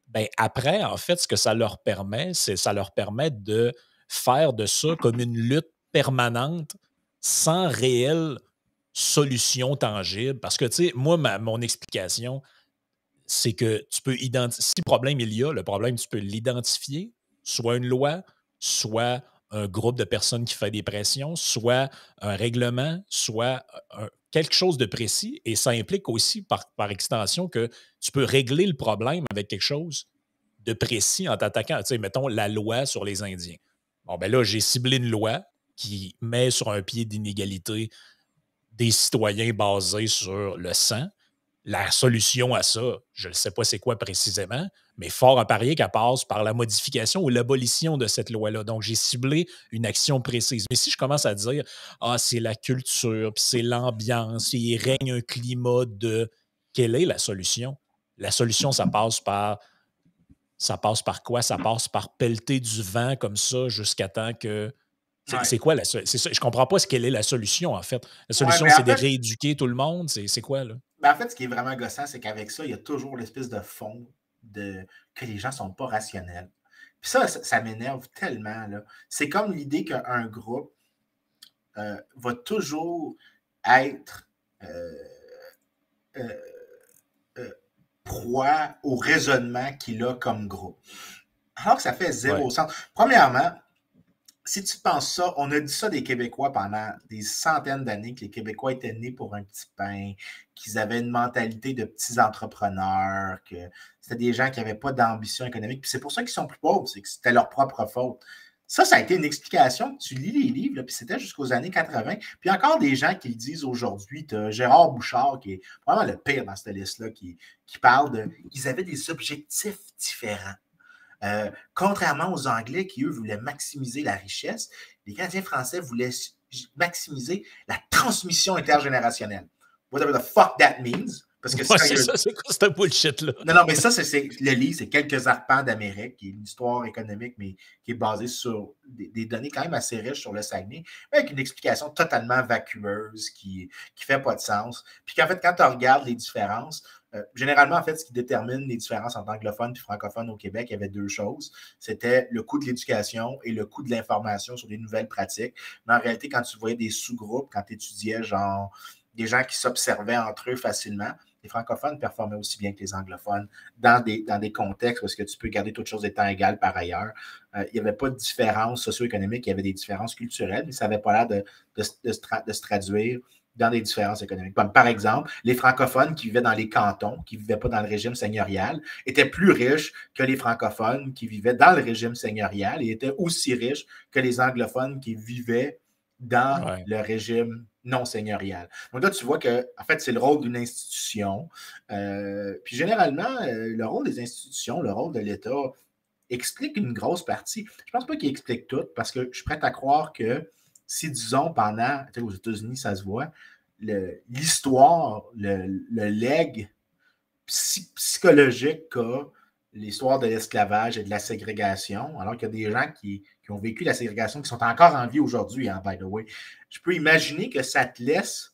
Ben, après, en fait, ce que ça leur permet, c'est ça leur permet de faire de ça comme une lutte permanente sans réelle solution tangible. Parce que, tu sais, moi, mon explication, c'est que tu peux identifier, si problème il y a, le problème, tu peux l'identifier, soit une loi, soit un groupe de personnes qui fait des pressions, soit un règlement, soit quelque chose de précis. Et ça implique aussi, par extension, que tu peux régler le problème avec quelque chose de précis en t'attaquant, tu sais, mettons, la loi sur les Indiens. Bon, ben là, j'ai ciblé une loi qui met sur un pied d'inégalité des citoyens basés sur le sang. La solution à ça, je ne sais pas c'est quoi précisément, mais fort à parier qu'elle passe par la modification ou l'abolition de cette loi-là. Donc, j'ai ciblé une action précise. Mais si je commence à dire, c'est la culture, puis c'est l'ambiance, il règne un climat de... Quelle est la solution? La solution, ça passe par quoi? Ça passe par pelleter du vent comme ça jusqu'à temps que Ouais. C'est quoi la solution? Je comprends pas quelle est la solution, en fait. La Ouais, solution, mais c'est en de fait, rééduquer tout le monde? C'est quoi, là? ben, en fait, ce qui est vraiment gossant, c'est qu'avec ça, il y a toujours l'espèce de fond que les gens ne sont pas rationnels. Puis ça m'énerve tellement, là. C'est comme l'idée qu'un groupe va toujours être euh, euh, euh, proie au raisonnement qu'il a comme groupe. Alors que ça fait Ouais. zéro sens. Premièrement, si tu penses ça, on a dit ça des Québécois pendant des centaines d'années, que les Québécois étaient nés pour un petit pain, qu'ils avaient une mentalité de petits entrepreneurs, que c'était des gens qui n'avaient pas d'ambition économique. Puis c'est pour ça qu'ils sont plus pauvres, c'est que c'était leur propre faute. Ça a été une explication. Tu lis les livres, là, puis c'était jusqu'aux années 80. Puis encore des gens qui le disent aujourd'hui. Tu as Gérard Bouchard, qui est vraiment le pire dans cette liste-là, qui parle qu'ils avaient des objectifs différents. Contrairement aux Anglais qui, eux, voulaient maximiser la richesse, les Canadiens français voulaient maximiser la transmission intergénérationnelle. Whatever the fuck that means. Parce que Ouais, c'est ça, c'est quoi cette bullshit-là? Non, mais ça, c'est le livre, c'est Quelques arpents d'Amérique, qui est une histoire économique, mais qui est basée sur des données quand même assez riches sur le Saguenay, mais avec une explication totalement vacueuse qui fait pas de sens. Puis qu'en fait, quand tu regardes les différences, généralement, en fait, ce qui détermine les différences entre anglophones et francophones au Québec, il y avait deux choses. C'était le coût de l'éducation et le coût de l'information sur des nouvelles pratiques. Mais en réalité, quand tu voyais des sous-groupes, quand tu étudiais genre des gens qui s'observaient entre eux facilement, les francophones performaient aussi bien que les anglophones dans des contextes où est-ce que tu peux garder toutes choses étant égales par ailleurs. Il n'y avait pas de différence socio-économique, il y avait des différences culturelles, mais ça n'avait pas l'air de se traduire dans des différences économiques. Comme par exemple, les francophones qui vivaient dans les cantons, qui ne vivaient pas dans le régime seigneurial, étaient plus riches que les francophones qui vivaient dans le régime seigneurial et étaient aussi riches que les anglophones qui vivaient dans le régime non seigneurial. Donc là, tu vois que, en fait, c'est le rôle d'une institution. Puis généralement, le rôle des institutions, le rôle de l'État explique une grosse partie. Je ne pense pas qu'il explique tout, parce que je suis prêt à croire que si, disons, pendant, aux États-Unis, ça se voit, l'histoire, le legs psychologique qu'a l'histoire de l'esclavage et de la ségrégation, alors qu'il y a des gens qui ont vécu la ségrégation, qui sont encore en vie aujourd'hui, hein, by the way. Je peux imaginer que ça te laisse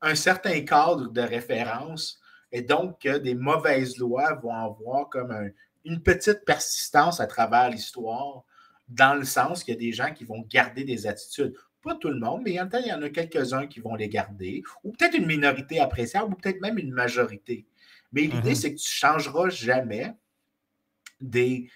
un certain cadre de référence et donc que des mauvaises lois vont avoir comme une petite persistance à travers l'histoire, dans le sens qu'il y a des gens qui vont garder des attitudes. Pas tout le monde, mais en même temps, il y en a quelques-uns qui vont les garder, ou peut-être une minorité appréciable, ou peut-être même une majorité. Mais l'idée, c'est que tu ne changeras jamais des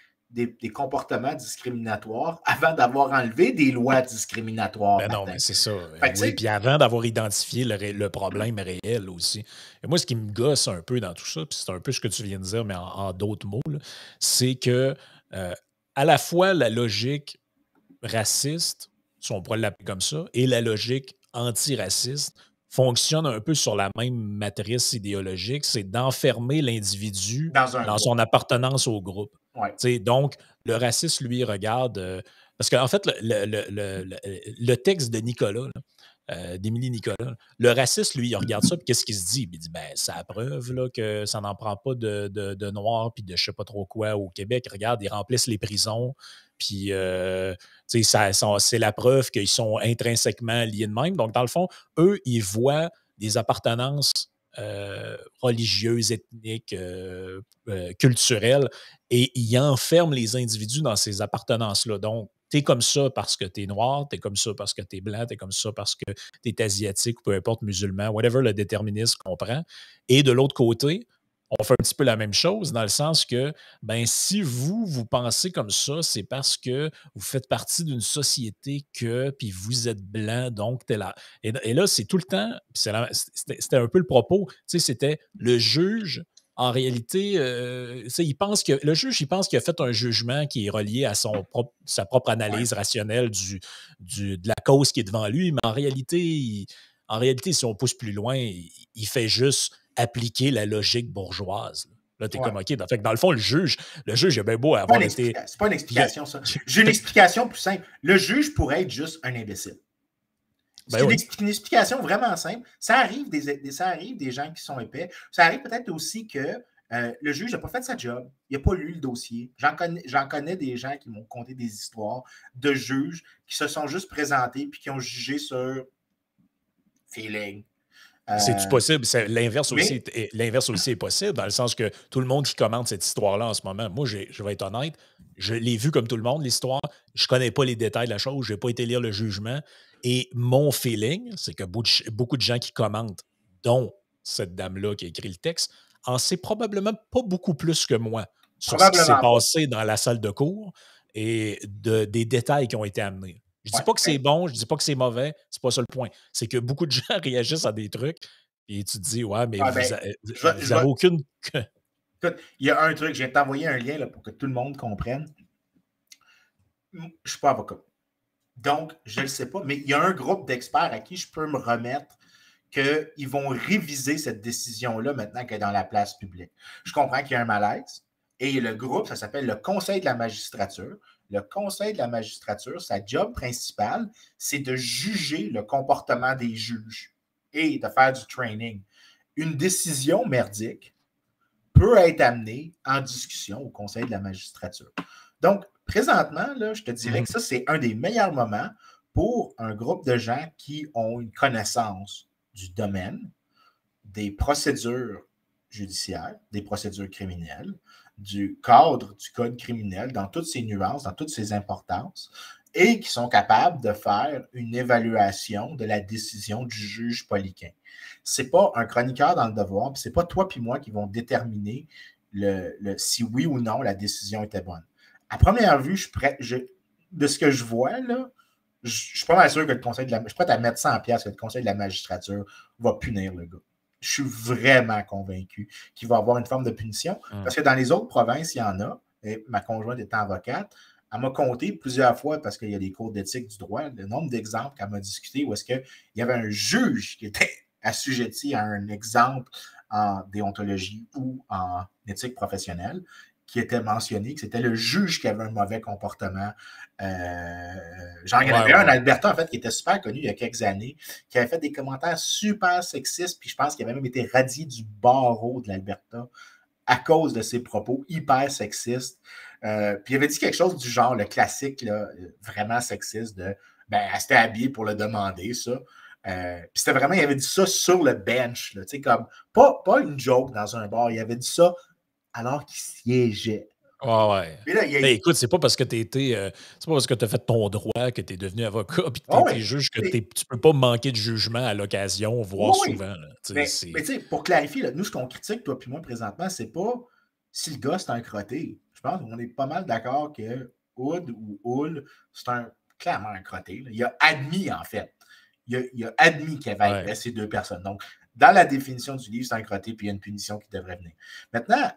comportements discriminatoires avant d'avoir enlevé des lois discriminatoires. Ben non, mais c'est ça. Fait que, Oui, puis avant d'avoir identifié le problème réel aussi. Et moi, ce qui me gosse un peu dans tout ça, puis c'est un peu ce que tu viens de dire, mais en d'autres mots, c'est que à la fois la logique raciste, si on pourrait l'appeler comme ça, et la logique antiraciste fonctionnent un peu sur la même matrice idéologique, c'est d'enfermer l'individu dans son appartenance au groupe. Ouais. Donc, le raciste, lui, regarde. Parce qu'en fait, le texte de Nicolas, d'Émilie Nicolas, le raciste, lui, il regarde ça, puis qu'est-ce qu'il se dit? Il dit, ben, c'est la preuve là, que ça n'en prend pas de noirs, puis de je sais pas trop quoi au Québec. Regarde, ils remplissent les prisons, puis c'est la preuve qu'ils sont intrinsèquement liés de même. Donc, dans le fond, eux, ils voient des appartenances religieuses, ethniques, culturelles, et ils enferment les individus dans ces appartenances-là. Donc, t'es comme ça parce que t'es noir, t'es comme ça parce que t'es blanc, t'es comme ça parce que t'es asiatique, ou peu importe, musulman, whatever le déterminisme qu'on prend. Et de l'autre côté, on fait un petit peu la même chose dans le sens que, ben, si vous pensez comme ça, c'est parce que vous faites partie d'une société puis vous êtes blanc, donc t'es là. Et là, c'est tout le temps, c'était un peu le propos, tu sais, c'était le juge. En réalité, le juge, il pense qu'il a fait un jugement qui est relié à sa propre analyse rationnelle de la cause qui est devant lui, mais en réalité, si on pousse plus loin, il fait juste appliquer la logique bourgeoise. Là, tu es comme OK. Fait que dans le fond, le juge, il a bien beau avoir été. C'est pas une explication, ça. J'ai une explication plus simple. Le juge pourrait être juste un imbécile. C'est une explication vraiment simple. Ça arrive des gens qui sont épais. Ça arrive peut-être aussi que Le juge n'a pas fait sa job. Il n'a pas lu le dossier. J'en connais des gens qui m'ont conté des histoires de juges qui se sont juste présentés puis qui ont jugé sur feeling. C'est-tu possible? L'inverse Mais aussi est possible, dans le sens que tout le monde qui commente cette histoire-là en ce moment, moi, je vais être honnête, je l'ai vu comme tout le monde, l'histoire. Je ne connais pas les détails de la chose, je n'ai pas été lire le jugement. Et mon feeling, c'est que beaucoup de gens qui commentent, dont cette dame-là qui a écrit le texte, en sait probablement pas beaucoup plus que moi sur ce qui s'est probablement pas. passé dans la salle de cours et des détails qui ont été amenés. Je dis Ouais. pas que c'est bon, je dis pas que c'est mauvais, c'est pas ça le point. C'est que beaucoup de gens réagissent à des trucs et tu te dis, ouais, mais Ah, ben, je vais, vous je avez vais- aucune. écoute, il y a un truc, je vais t'envoyer un lien là, pour que tout le monde comprenne. Je ne suis pas avocat. Donc, je ne le sais pas, mais il y a un groupe d'experts à qui je peux me remettre qu'ils vont réviser cette décision-là maintenant qu'elle est dans la place publique. Je comprends qu'il y a un malaise. Et le groupe, ça s'appelle le Conseil de la magistrature. Le Conseil de la magistrature, sa job principale, c'est de juger le comportement des juges et de faire du training. Une décision merdique peut être amenée en discussion au Conseil de la magistrature. Donc, présentement, là, je te dirais que ça, c'est un des meilleurs moments pour un groupe de gens qui ont une connaissance du domaine, des procédures judiciaires, des procédures criminelles, du cadre du code criminel dans toutes ses nuances, dans toutes ses importances, et qui sont capables de faire une évaluation de la décision du juge Poliquin. Ce n'est pas un chroniqueur dans le devoir, puis ce n'est pas toi puis moi qui vont déterminer si oui ou non la décision était bonne. À première vue, de ce que je vois, là, je suis pas mal sûr que je suis prêt à mettre 100$ que le conseil de la magistrature va punir le gars. Je suis vraiment convaincu qu'il va avoir une forme de punition. Parce que dans les autres provinces, il y en a. Et ma conjointe étant avocate, elle m'a compté plusieurs fois, parce qu'il y a des cours d'éthique du droit, le nombre d'exemples qu'elle m'a discuté où est-ce qu'il y avait un juge qui était assujetti à un exemple en déontologie ou en éthique professionnelle qui était mentionné, que c'était le juge qui avait un mauvais comportement. Genre, il y en avait un en Alberta, en fait, qui était super connu il y a quelques années, qui avait fait des commentaires super sexistes, puis je pense qu'il avait même été radié du barreau de l'Alberta à cause de ses propos hyper sexistes. Puis il avait dit quelque chose du genre, le classique, là, vraiment sexiste, de « ben, elle s'était habillée pour le demander, ça ». Puis c'était vraiment, il avait dit ça sur le bench, là, comme, pas une joke dans un bar, il avait dit ça alors qu'il siégeait. Ouais. Mais là, écoute, c'est pas parce que c'est pas parce que tu as fait ton droit que tu es devenu avocat puis que tu es juge que tu peux pas manquer de jugement à l'occasion, voire souvent. Là, mais tu sais, pour clarifier, là, nous, ce qu'on critique, toi puis moi, présentement, c'est pas si le gars, c'est un crotté. Je pense qu'on est pas mal d'accord que Hood ou Hull, c'est clairement un crotté. Là. Il a admis, en fait. Il a admis qu'il avait agressé deux personnes. Donc, dans la définition du livre, c'est un crotté, puis il y a une punition qui devrait venir. Maintenant,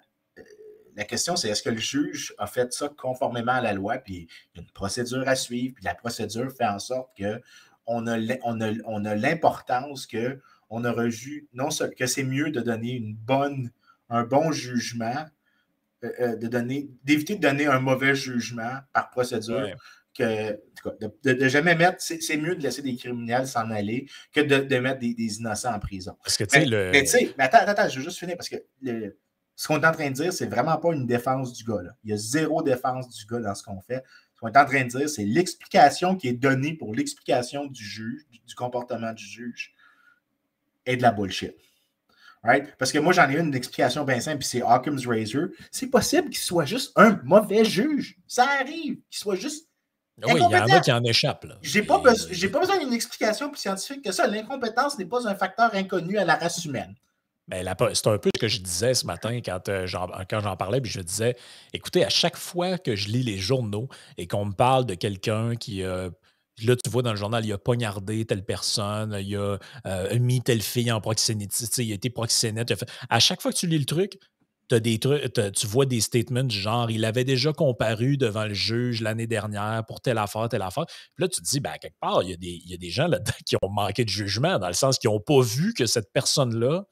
la question, c'est est-ce que le juge a fait ça conformément à la loi, puis il y a une procédure à suivre, puis la procédure fait en sorte qu'on a l'importance qu'on a revu, non seulement que c'est mieux de donner un bon jugement, d'éviter de donner un mauvais jugement par procédure, que de jamais mettre, c'est mieux de laisser des criminels s'en aller que de mettre des innocents en prison. Parce que tu sais, mais attends, je veux juste finir parce que ce qu'on est en train de dire, c'est vraiment pas une défense du gars. Là. Il y a zéro défense du gars dans ce qu'on fait. Ce qu'on est en train de dire, c'est l'explication qui est donnée pour l'explication du juge, du comportement du juge, est de la bullshit. Right? Parce que moi, j'en ai une explication bien simple, puis c'est Occam's Razor. C'est possible qu'il soit juste un mauvais juge. Ça arrive, qu'il soit juste oui, il y en a qui en échappent. J'ai pas besoin d'une explication plus scientifique que ça. L'incompétence n'est pas un facteur inconnu à la race humaine. Ben, c'est un peu ce que je disais ce matin quand j'en parlais, puis je disais, écoutez, à chaque fois que je lis les journaux et qu'on me parle de quelqu'un qui, là, tu vois dans le journal, il a poignardé telle personne, il a mis telle fille en proxénétisme, il a été proxénète. À chaque fois que tu lis le truc, tu vois des statements du genre, il avait déjà comparu devant le juge l'année dernière pour telle affaire, telle affaire. Puis là, tu te dis, ben, quelque part, il y a des gens là-dedans qui ont manqué de jugement, dans le sens qu'ils n'ont pas vu que cette personne-là,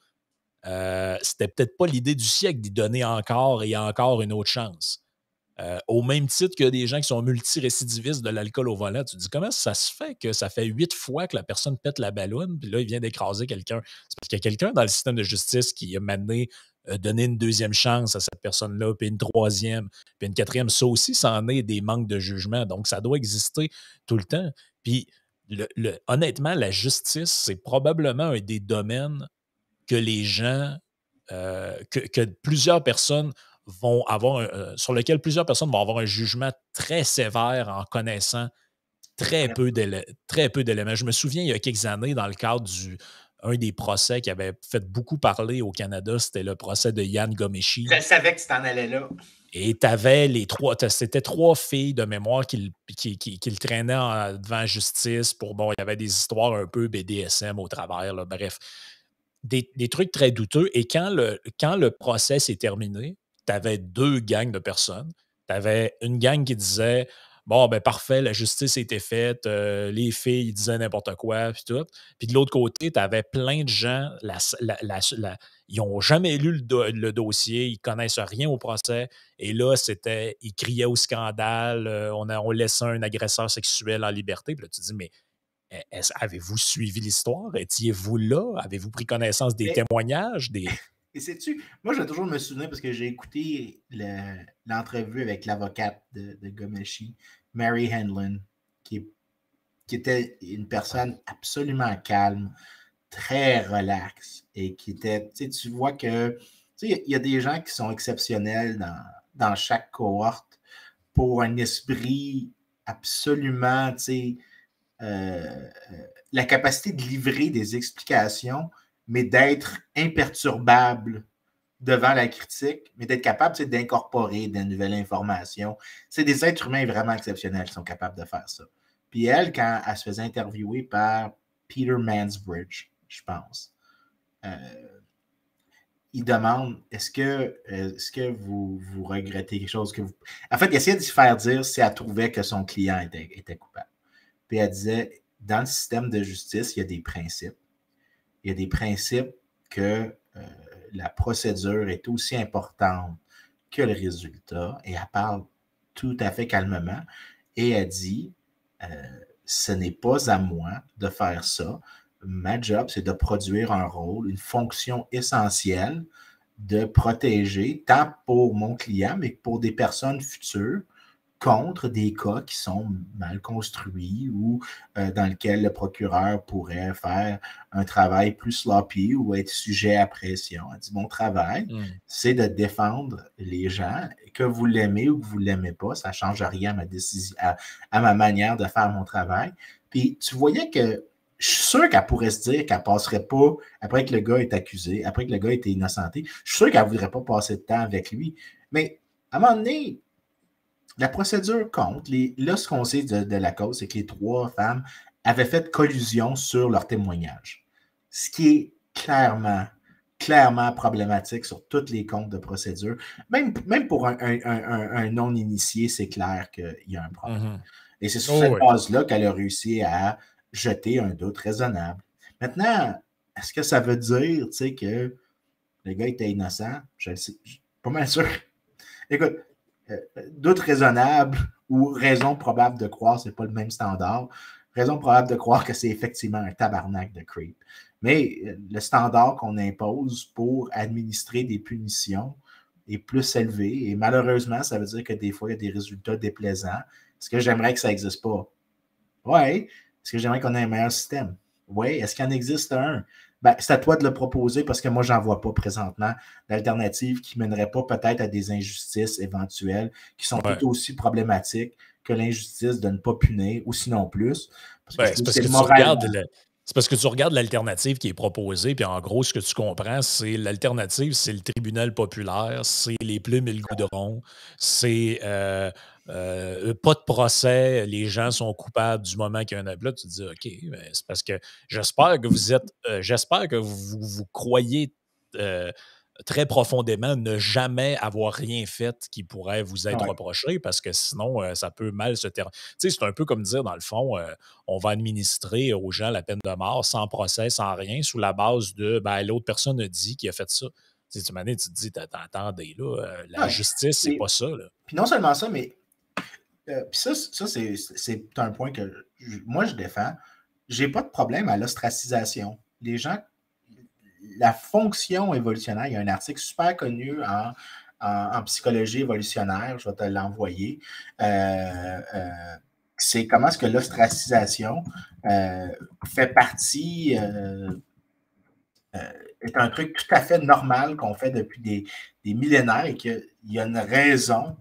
c'était peut-être pas l'idée du siècle d'y donner encore et encore une autre chance. Au même titre que des gens qui sont multirécidivistes de l'alcool au volant, tu te dis comment ça se fait que ça fait 8 fois que la personne pète la ballonne, puis là, il vient d'écraser quelqu'un. C'est parce qu'il y a quelqu'un dans le système de justice qui a mené donner une deuxième chance à cette personne-là, puis une troisième, puis une quatrième. Ça aussi, ça en est des manques de jugement. Donc, ça doit exister tout le temps. Puis, honnêtement, la justice, c'est probablement un des domaines que les gens, que plusieurs personnes vont avoir, sur lequel plusieurs personnes vont avoir un jugement très sévère en connaissant très peu d'éléments. Je me souviens, il y a quelques années, dans le cadre un des procès qui avait fait beaucoup parler au Canada, c'était le procès de Yann Ghomeshi. Je savais que tu t'en allais là. Et tu avais c'était 3 filles de mémoire qui le traînaient devant la justice pour, bon, il y avait des histoires un peu BDSM au travers, là, bref. Des trucs très douteux. Et quand le procès s'est terminé, tu avais 2 gangs de personnes. Tu avais une gang qui disait bon, ben parfait, la justice a été faite, les filles ils disaient n'importe quoi, puis tout. Puis de l'autre côté, tu avais plein de gens, ils n'ont jamais lu le dossier, ils connaissent rien au procès. Et là, ils criaient au scandale, on laissait un agresseur sexuel en liberté. Puis là, tu te dis, mais avez-vous suivi l'histoire? Étiez-vous là? Avez-vous pris connaissance des témoignages? Et sais-tu, moi, je vais toujours me souvenir parce que j'ai écouté l'entrevue avec l'avocate de Ghomeshi, Mary Hanlon, qui était une personne absolument calme, très relaxe et qui était, tu vois que, il y a des gens qui sont exceptionnels dans chaque cohorte pour un esprit absolument, la capacité de livrer des explications, mais d'être imperturbable devant la critique, mais d'être capable d'incorporer de nouvelles informations. C'est des êtres humains vraiment exceptionnels qui sont capables de faire ça. Puis elle, quand elle se faisait interviewer par Peter Mansbridge, je pense, il demande est-ce que vous regrettez quelque chose que vous. En fait, il essayait de se faire dire si elle trouvait que son client était coupable. Puis elle disait dans le système de justice, il y a des principes. Il y a des principes que la procédure est aussi importante que le résultat. Et elle parle tout à fait calmement. Et elle dit ce n'est pas à moi de faire ça. Ma job, c'est de produire un rôle, une fonction essentielle de protéger, tant pour mon client, mais pour des personnes futures, contre des cas qui sont mal construits ou dans lesquels le procureur pourrait faire un travail plus sloppy ou être sujet à pression. Elle dit, mon travail, c'est de défendre les gens, que vous l'aimez ou que vous ne l'aimez pas, ça ne change rien à ma décision, à ma manière de faire mon travail. Puis tu voyais que je suis sûr qu'elle pourrait se dire qu'elle ne passerait pas, après que le gars est accusé, après que le gars était innocenté, je suis sûr qu'elle ne voudrait pas passer de temps avec lui. Mais à un moment donné, la procédure compte. Là, ce qu'on sait de la cause, c'est que les 3 femmes avaient fait collusion sur leur témoignage. Ce qui est clairement problématique sur tous les comptes de procédure. Même pour un non-initié, c'est clair qu'il y a un problème. Et c'est sur cette base-là qu'elle a réussi à jeter un doute raisonnable. Maintenant, est-ce que ça veut dire que le gars était innocent? Je suis pas mal sûr. Écoute, doute raisonnable ou raison probable de croire, c'est pas le même standard. Raison probable de croire que c'est effectivement un tabarnak de creep. Mais le standard qu'on impose pour administrer des punitions est plus élevé et malheureusement, ça veut dire que des fois, il y a des résultats déplaisants. Est-ce que j'aimerais que ça n'existe pas? Oui. Est-ce que j'aimerais qu'on ait un meilleur système? Oui. Est-ce qu'il en existe un? Ben, c'est à toi de le proposer parce que moi, je n'en vois pas présentement d'alternative qui ne mènerait pas peut-être à des injustices éventuelles qui sont tout aussi problématiques que l'injustice de ne pas punir ou sinon plus. Parce que c'est parce que tu regardes l'alternative qui est proposée, puis en gros, ce que tu comprends, c'est l'alternative, c'est le tribunal populaire, c'est les plumes et le goudron, c'est pas de procès, les gens sont coupables du moment qu'il y a un abus. Tu te dis, OK, ben, c'est parce que j'espère que vous croyez très profondément ne jamais avoir rien fait qui pourrait vous être reproché parce que sinon, ça peut mal se terminer. Tu sais, c'est un peu comme dire, dans le fond, on va administrer aux gens la peine de mort sans procès, sans rien, sous la base de l'autre personne a dit qu'il a fait ça. Tu sais, tu te dis, attendez, là, la justice, c'est pas ça. Là. Puis non seulement ça, mais puis ça c'est un point que moi je défends. J'ai pas de problème à l'ostracisation. Les gens la fonction évolutionnaire, il y a un article super connu en psychologie évolutionnaire, je vais te l'envoyer. C'est comment est-ce que l'ostracisation fait partie, est un truc tout à fait normal qu'on fait depuis des millénaires et qu'il y a une raison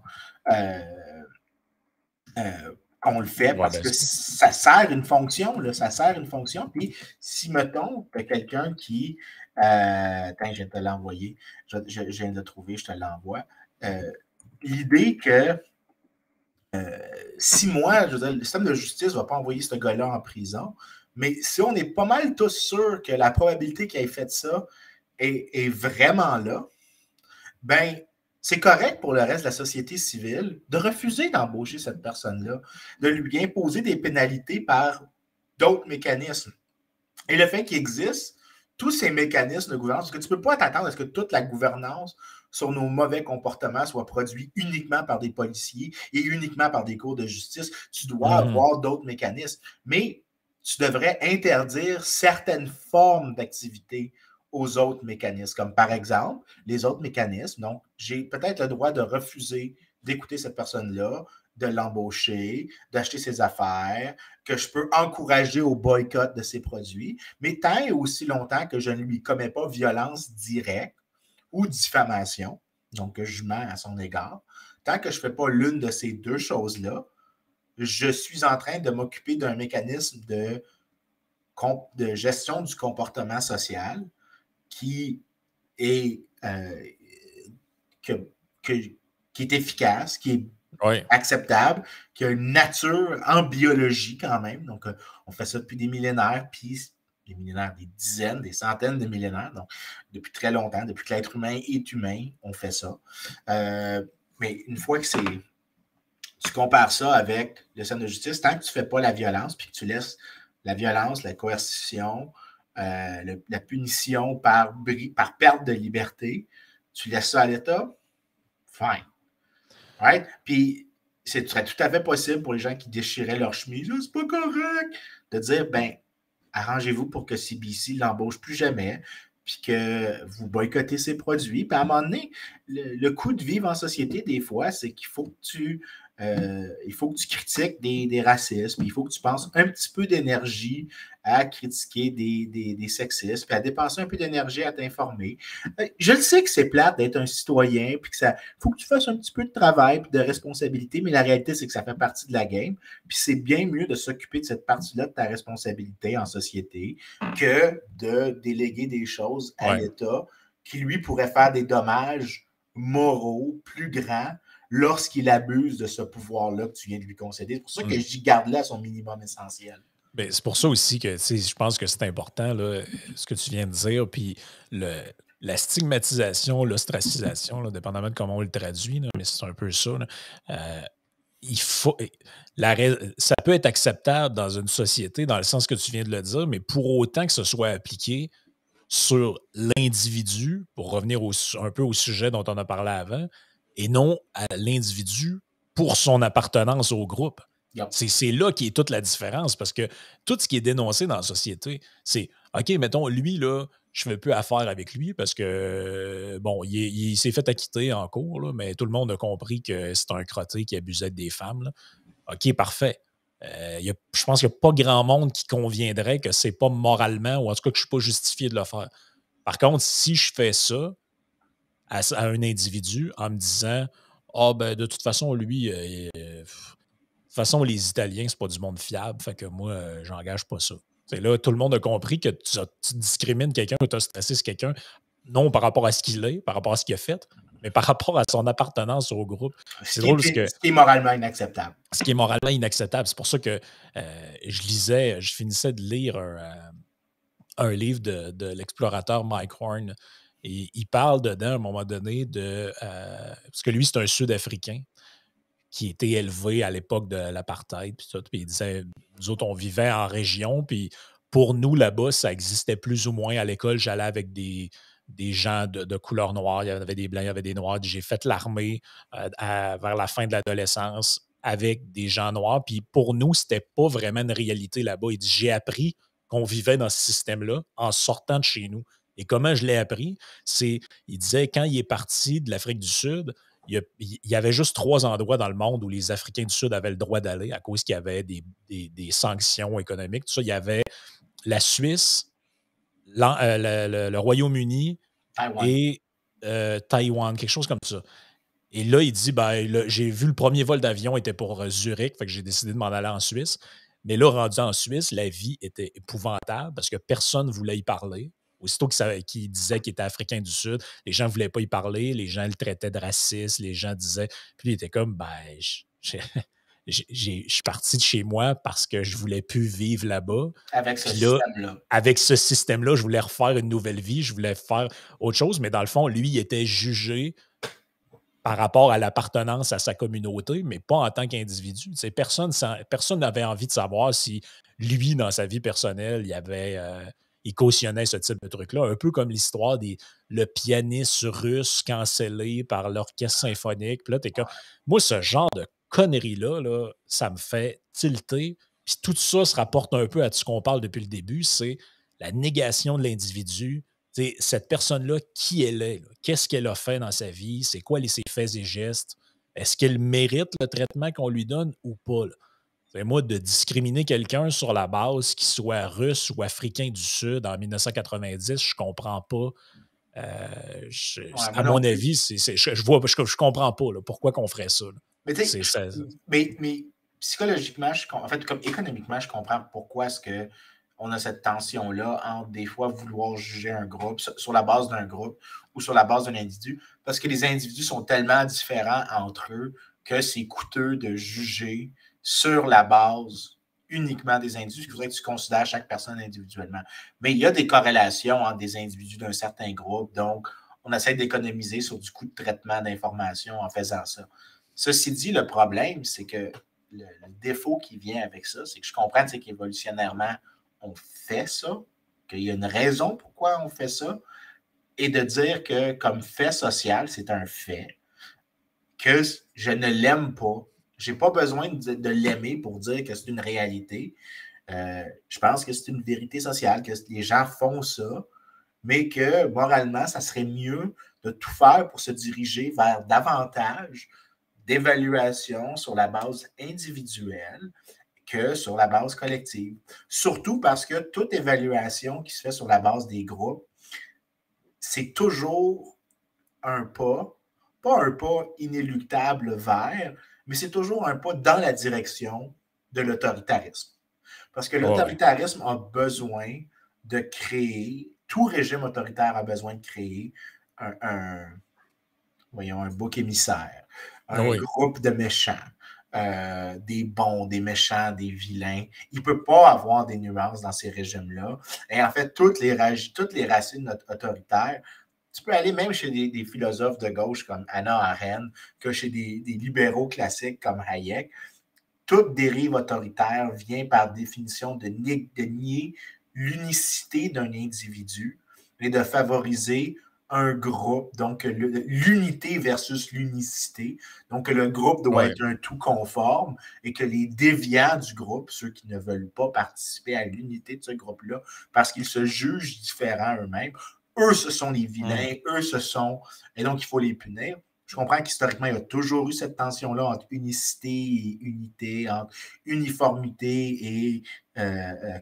qu'on le fait parce que ça sert une fonction, là, ça sert une fonction. Puis si, mettons, tu as quelqu'un qui... attends, je vais te l'envoyer. Je viens de le trouver, je te l'envoie. L'idée que si moi, je veux dire, le système de justice ne va pas envoyer ce gars-là en prison, mais si on est pas mal tous sûrs que la probabilité qu'il ait fait ça est vraiment là, ben c'est correct pour le reste de la société civile de refuser d'embaucher cette personne-là, de lui imposer des pénalités par d'autres mécanismes. Et le fait qu'il existe tous ces mécanismes de gouvernance, parce que tu ne peux pas t'attendre à ce que toute la gouvernance sur nos mauvais comportements soit produite uniquement par des policiers et uniquement par des cours de justice. Tu dois avoir d'autres mécanismes. Mais tu devrais interdire certaines formes d'activité aux autres mécanismes, comme par exemple les autres mécanismes. Donc, j'ai peut-être le droit de refuser d'écouter cette personne-là, de l'embaucher, d'acheter ses affaires, que je peux encourager au boycott de ses produits, mais tant et aussi longtemps que je ne lui commets pas violence directe ou diffamation, donc que je mens à son égard, tant que je ne fais pas l'une de ces deux choses-là, je suis en train de m'occuper d'un mécanisme de gestion du comportement social qui est, qui est efficace, qui est acceptable, qui a une nature en biologie quand même. Donc, on fait ça depuis des millénaires, puis des millénaires, des dizaines, des centaines de millénaires. Donc, depuis très longtemps, depuis que l'être humain est humain, on fait ça. Mais une fois que tu compares ça avec le système de justice, tant que tu ne fais pas la violence, puis que tu laisses la violence, la coercition, la punition par perte de liberté, tu laisses ça à l'État, fine. Right? Puis, ce serait tout à fait possible pour les gens qui déchiraient leur chemise, c'est pas correct, de dire, ben, arrangez-vous pour que CBC ne l'embauche plus jamais, puis que vous boycottez ses produits. Puis à un moment donné, le coût de vivre en société, des fois, c'est qu'il faut que tu critiques des racismes, il faut que tu penses un petit peu d'énergie à critiquer des sexismes, puis à dépenser un peu d'énergie à t'informer. Je le sais que c'est plate d'être un citoyen, puis que ça faut que tu fasses un petit peu de travail puis de responsabilité, mais la réalité, c'est que ça fait partie de la game, puis c'est bien mieux de s'occuper de cette partie-là de ta responsabilité en société que de déléguer des choses à l'État qui, lui, pourrait faire des dommages moraux plus grands lorsqu'il abuse de ce pouvoir-là que tu viens de lui concéder. C'est pour ça que j'y garde là son minimum essentiel. Ben, c'est pour ça aussi que je pense que c'est important, là, ce que tu viens de dire. Puis la stigmatisation, l'ostracisation, là, dépendamment de comment on le traduit, là, mais c'est un peu ça. Là, il faut. Ça peut être acceptable dans une société, dans le sens que tu viens de le dire, mais pour autant que ce soit appliqué sur l'individu, pour revenir un peu au sujet dont on a parlé avant, et non à l'individu pour son appartenance au groupe. Yep. C'est là qui est toute la différence, parce que tout ce qui est dénoncé dans la société, c'est OK, mettons, lui, là, je ne fais plus affaire avec lui parce que, bon, il s'est fait acquitter en cours, là, mais tout le monde a compris que c'est un crotté qui abusait des femmes. Là. OK, parfait. Je pense qu'il n'y a pas grand monde qui conviendrait que c'est pas moralement, ou en tout cas que je ne suis pas justifié de le faire. Par contre, si je fais ça à un individu en me disant ben de toute façon, lui, de toute façon, les Italiens, c'est pas du monde fiable, fait que moi, j'engage pas ça. C'est là, tout le monde a compris que tu discrimines quelqu'un ou tu as stressé quelqu'un, non par rapport à ce qu'il est, par rapport à ce qu'il a fait, mais par rapport à son appartenance au groupe. C'est drôle parce que... Ce qui est moralement inacceptable. Ce qui est moralement inacceptable. C'est pour ça que je finissais de lire un livre de l'explorateur Mike Horn. Et il parle dedans, à un moment donné, parce que lui, c'est un Sud-Africain qui était élevé à l'époque de l'apartheid. Puis il disait, nous autres, on vivait en région, puis pour nous, là-bas, ça existait plus ou moins. À l'école, j'allais avec des gens de couleur noire. Il y avait des blancs, il y avait des noirs. J'ai fait l'armée vers la fin de l'adolescence avec des gens noirs. Puis pour nous, c'était pas vraiment une réalité là-bas. Il dit, j'ai appris qu'on vivait dans ce système-là en sortant de chez nous. Et comment je l'ai appris, il disait quand il est parti de l'Afrique du Sud, il y avait juste 3 endroits dans le monde où les Africains du Sud avaient le droit d'aller à cause qu'il y avait des sanctions économiques. Tout ça, il y avait la Suisse, le Royaume-Uni Taïwan. et Taïwan, quelque chose comme ça. Et là, il dit, j'ai vu le premier vol d'avion était pour Zurich, fait que j'ai décidé de m'en aller en Suisse. Mais là, rendu en Suisse, la vie était épouvantable parce que personne ne voulait y parler. Aussitôt qu'il disait qu'il était africain du Sud, les gens ne voulaient pas y parler, les gens le traitaient de raciste, les gens disaient. Puis il était comme, je suis parti de chez moi parce que je ne voulais plus vivre là-bas. Avec ce Puis là, système-là. avec ce système-là, je voulais refaire une nouvelle vie, je voulais faire autre chose, mais dans le fond, lui, il était jugé par rapport à l'appartenance à sa communauté, mais pas en tant qu'individu. Tu sais, personne n'avait envie de savoir si lui, dans sa vie personnelle, il cautionnait ce type de truc-là. Un peu comme l'histoire le pianiste russe cancellé par l'orchestre symphonique. Puis là, t'es comme. Moi, ce genre de conneries-là, là, ça me fait tilter. Puis tout ça se rapporte un peu à ce qu'on parle depuis le début, c'est la négation de l'individu. T'sais, cette personne-là, qui elle est? Là? Qu'est-ce qu'elle a fait dans sa vie? C'est quoi ses faits et gestes? Est-ce qu'elle mérite le traitement qu'on lui donne ou pas? Moi, de discriminer quelqu'un sur la base qu'il soit russe ou africain du Sud en 1990, je comprends pas. Ouais, moi À non mon plus. avis, je comprends pas là, pourquoi qu'on ferait ça. Là. Mais tu sais, Ça. mais psychologiquement, en fait, comme économiquement, je comprends pourquoi est-ce que on a cette tension-là entre des fois vouloir juger un groupe sur la base d'un groupe ou sur la base d'un individu, parce que les individus sont tellement différents entre eux que c'est coûteux de juger sur la base uniquement des individus. Il faudrait que tu considères chaque personne individuellement. Mais il y a des corrélations entre des individus d'un certain groupe, donc on essaie d'économiser sur du coût de traitement d'informations en faisant ça. Ceci dit, le problème, c'est que le défaut qui vient avec ça, c'est que je comprends qu'évolutionnairement, on fait ça, qu'il y a une raison pourquoi on fait ça, et de dire que comme fait social, c'est un fait, que je ne l'aime pas. Je n'ai pas besoin de l'aimer pour dire que c'est une réalité. Je pense que c'est une vérité sociale, que les gens font ça, mais que moralement, ça serait mieux de tout faire pour se diriger vers davantage d'évaluation sur la base individuelle que sur la base collective. Surtout parce que toute évaluation qui se fait sur la base des groupes, c'est toujours un pas un pas inéluctable vers, mais c'est toujours un pas dans la direction de l'autoritarisme. Parce que l'autoritarisme a besoin de créer, tout régime autoritaire a besoin de créer un bouc émissaire, un groupe de méchants, des bons, des méchants, des vilains. Il ne peut pas avoir des nuances dans ces régimes-là. Et en fait, toutes les racines autoritaires, tu peux aller même chez des philosophes de gauche comme Hannah Arendt, que chez des libéraux classiques comme Hayek. Toute dérive autoritaire vient par définition de nier l'unicité d'un individu et de favoriser un groupe, donc l'unité versus l'unicité. Donc, le groupe doit être un tout conforme et que les déviants du groupe, ceux qui ne veulent pas participer à l'unité de ce groupe-là, parce qu'ils se jugent différents eux-mêmes, eux, ce sont les vilains, eux, ce sont... Et donc, il faut les punir. Je comprends qu'historiquement, il y a toujours eu cette tension-là entre unicité et unité, entre uniformité et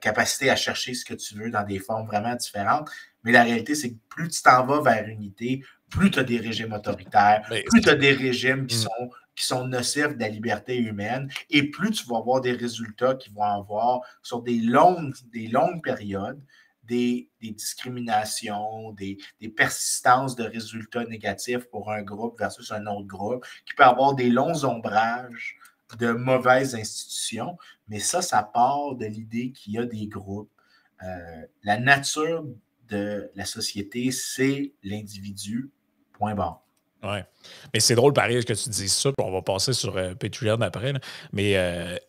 capacité à chercher ce que tu veux dans des formes vraiment différentes. Mais la réalité, c'est que plus tu t'en vas vers l'unité, plus tu as des régimes autoritaires, plus tu as des régimes qui sont nocifs de la liberté humaine, et plus tu vas avoir des résultats qui vont avoir sur des longues périodes, des discriminations, des persistances de résultats négatifs pour un groupe versus un autre groupe, qui peut avoir des longs ombrages de mauvaises institutions, mais ça part de l'idée qu'il y a des groupes. La nature de la société, c'est l'individu, point barre. Oui. Mais c'est drôle, pareil, que tu dises ça, puis on va passer sur Patreon après. Là. Mais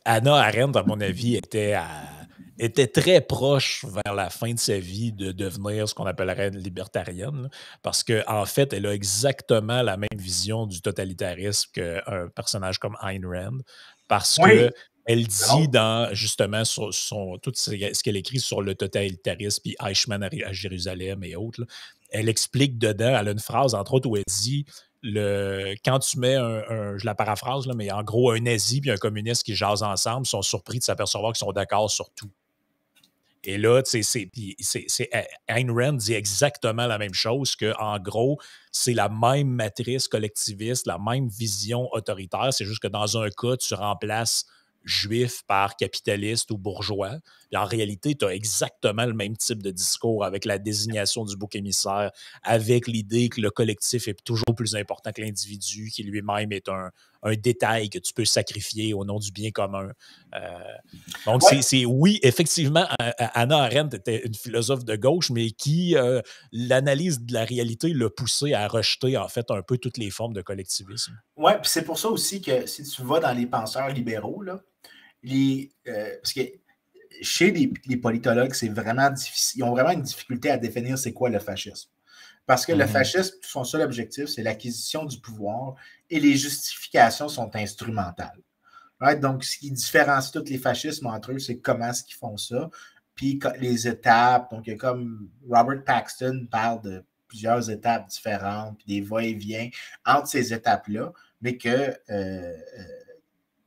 Hannah Arendt, à mon avis, était très proche vers la fin de sa vie de devenir ce qu'on appellerait une libertarienne, là, parce qu'en fait, elle a exactement la même vision du totalitarisme qu'un personnage comme Ayn Rand, parce que Elle dit dans, justement, sur tout ce qu'elle écrit sur le totalitarisme, puis Eichmann à Jérusalem et autres, là, elle explique dedans, elle a une phrase, entre autres, où elle dit quand tu mets je la paraphrase, là, mais en gros, un nazi et un communiste qui jasent ensemble sont surpris de s'apercevoir qu'ils sont d'accord sur tout. Et là, Ayn Rand dit exactement la même chose, qu'en gros, c'est la même matrice collectiviste, la même vision autoritaire. C'est juste que dans un cas, tu remplaces juif par capitaliste ou bourgeois. Et en réalité, tu as exactement le même type de discours avec la désignation du bouc émissaire, avec l'idée que le collectif est toujours plus important que l'individu, qui lui-même est un détail que tu peux sacrifier au nom du bien commun. Donc, oui, effectivement, Hannah Arendt était une philosophe de gauche, mais qui, l'analyse de la réalité l'a poussé à rejeter, en fait, un peu toutes les formes de collectivisme. Oui, puis c'est pour ça aussi que si tu vas dans les penseurs libéraux, là, parce que chez les politologues, c'est vraiment difficile. Ils ont vraiment une difficulté à définir c'est quoi le fascisme. Parce que le fascisme, son seul objectif, c'est l'acquisition du pouvoir et les justifications sont instrumentales. Right? Donc, ce qui différencie tous les fascismes entre eux, c'est comment est-ce qu'ils font ça. Puis les étapes, donc comme Robert Paxton parle de plusieurs étapes différentes, puis des va-et-vient entre ces étapes-là, mais que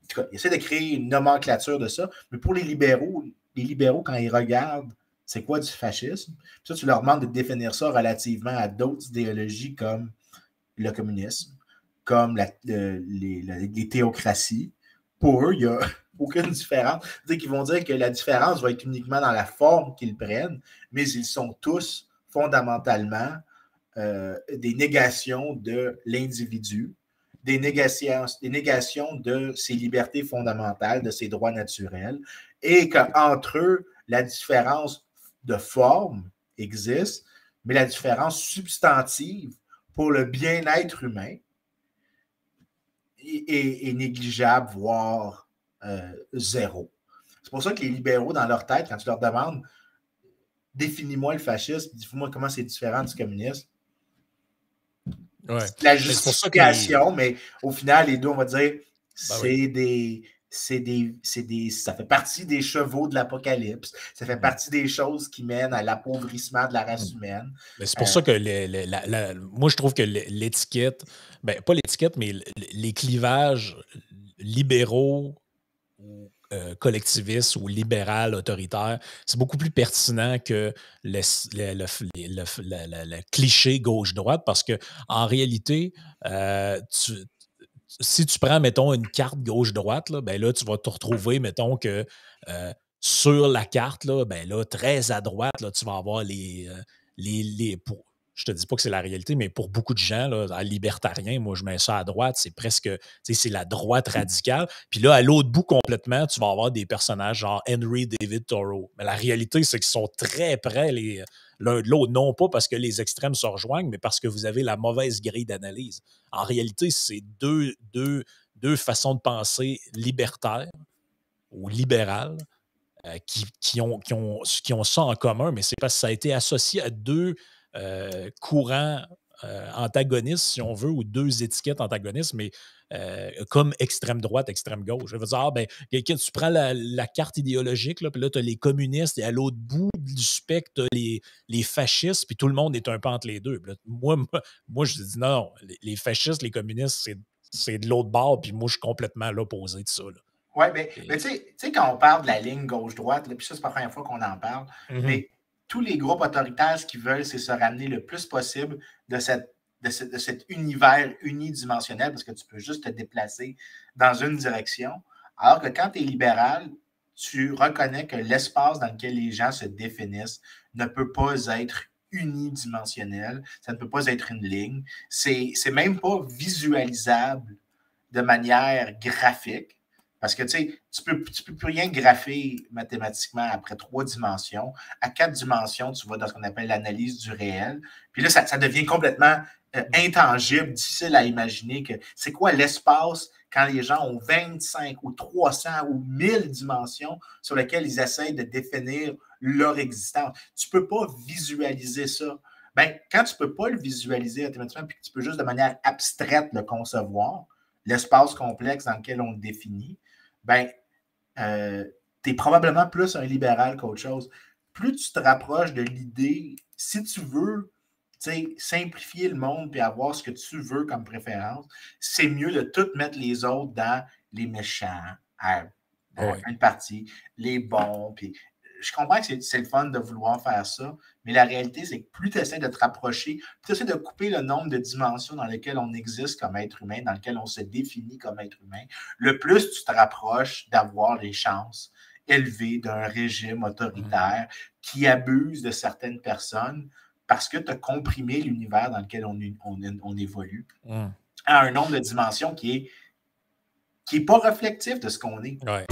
en tout cas, il essaie de créer une nomenclature de ça. Mais pour les libéraux, quand ils regardent c'est quoi du fascisme, ça, tu leur demandes de définir ça relativement à d'autres idéologies comme le communisme, comme les théocraties. Pour eux, il n'y a aucune différence. C'est-à-dire qu'ils vont dire que la différence va être uniquement dans la forme qu'ils prennent, mais ils sont tous fondamentalement des négations de l'individu, des négations de ses libertés fondamentales, de ses droits naturels, et qu'entre eux, la différence de forme existe, mais la différence substantive pour le bien-être humain est négligeable, voire zéro. C'est pour ça que les libéraux, dans leur tête, quand tu leur demandes définis-moi le fascisme, dis-moi comment c'est différent du communisme, ouais. La justification, mais au final, les deux, on va dire, ça fait partie des chevaux de l'apocalypse. Ça fait partie des choses qui mènent à l'appauvrissement de la race humaine. C'est pour ça que moi, je trouve que l'étiquette, pas l'étiquette, mais les clivages libéraux ou collectivistes ou libéral, autoritaire, c'est beaucoup plus pertinent que le cliché gauche-droite parce que en réalité, si tu prends, mettons, une carte gauche-droite, là, ben là, tu vas te retrouver, mettons, que sur la carte, là, ben là, très à droite, là, tu vas avoir je te dis pas que c'est la réalité, mais pour beaucoup de gens, là, libertariens, moi, je mets ça à droite, c'est presque, c'est la droite radicale. Puis là, à l'autre bout complètement, tu vas avoir des personnages genre Henry David Thoreau. Mais la réalité, c'est qu'ils sont très près l'un de l'autre, non pas parce que les extrêmes se rejoignent, mais parce que vous avez la mauvaise grille d'analyse. En réalité, c'est deux façons de penser libertaires ou libérales qui ont ça en commun, mais c'est parce que ça a été associé à deux courants antagonistes, si on veut, ou deux étiquettes antagonistes, mais comme extrême droite, extrême gauche. Je veux dire, tu prends la carte idéologique, là, puis là, tu as les communistes, et à l'autre bout du spectre, tu as les fascistes, puis tout le monde est un peu entre les deux. Là, moi, je dis non, les fascistes, les communistes, c'est de l'autre bord, puis moi, je suis complètement à l'opposé de ça. Oui, mais tu sais, quand on parle de la ligne gauche-droite, puis ça, c'est pas la première fois qu'on en parle, mais tous les groupes autoritaires, ce qu'ils veulent, c'est se ramener le plus possible de cet univers unidimensionnel, parce que tu peux juste te déplacer dans une direction. Alors que quand tu es libéral, tu reconnais que l'espace dans lequel les gens se définissent ne peut pas être unidimensionnel, ça ne peut pas être une ligne. C'est même pas visualisable de manière graphique. Parce que tu peux plus rien grapher mathématiquement après 3 dimensions. À 4 dimensions, tu vas dans ce qu'on appelle l'analyse du réel. Puis là, ça devient complètement intangible, difficile à imaginer que c'est quoi l'espace quand les gens ont 25 ou 300 ou 1000 dimensions sur lesquelles ils essayent de définir leur existence. Tu ne peux pas visualiser ça. Quand tu ne peux pas le visualiser automatiquement, puis que tu peux juste de manière abstraite le concevoir, l'espace complexe dans lequel on le définit, tu es probablement plus un libéral qu'autre chose. Plus tu te rapproches de l'idée, si tu veux simplifier le monde et avoir ce que tu veux comme préférence, c'est mieux de tout mettre les autres dans les méchants, dans une partie, les bons. Puis je comprends que c'est le fun de vouloir faire ça, mais la réalité, c'est que plus tu essaies de te rapprocher, plus tu essaies de couper le nombre de dimensions dans lesquelles on existe comme être humain, dans lesquelles on se définit comme être humain, le plus tu te rapproches d'avoir les chances élevées d'un régime autoritaire qui abuse de certaines personnes parce que tu as comprimé l'univers dans lequel on évolue à un nombre de dimensions qui est pas reflectif de ce qu'on est. Ouais.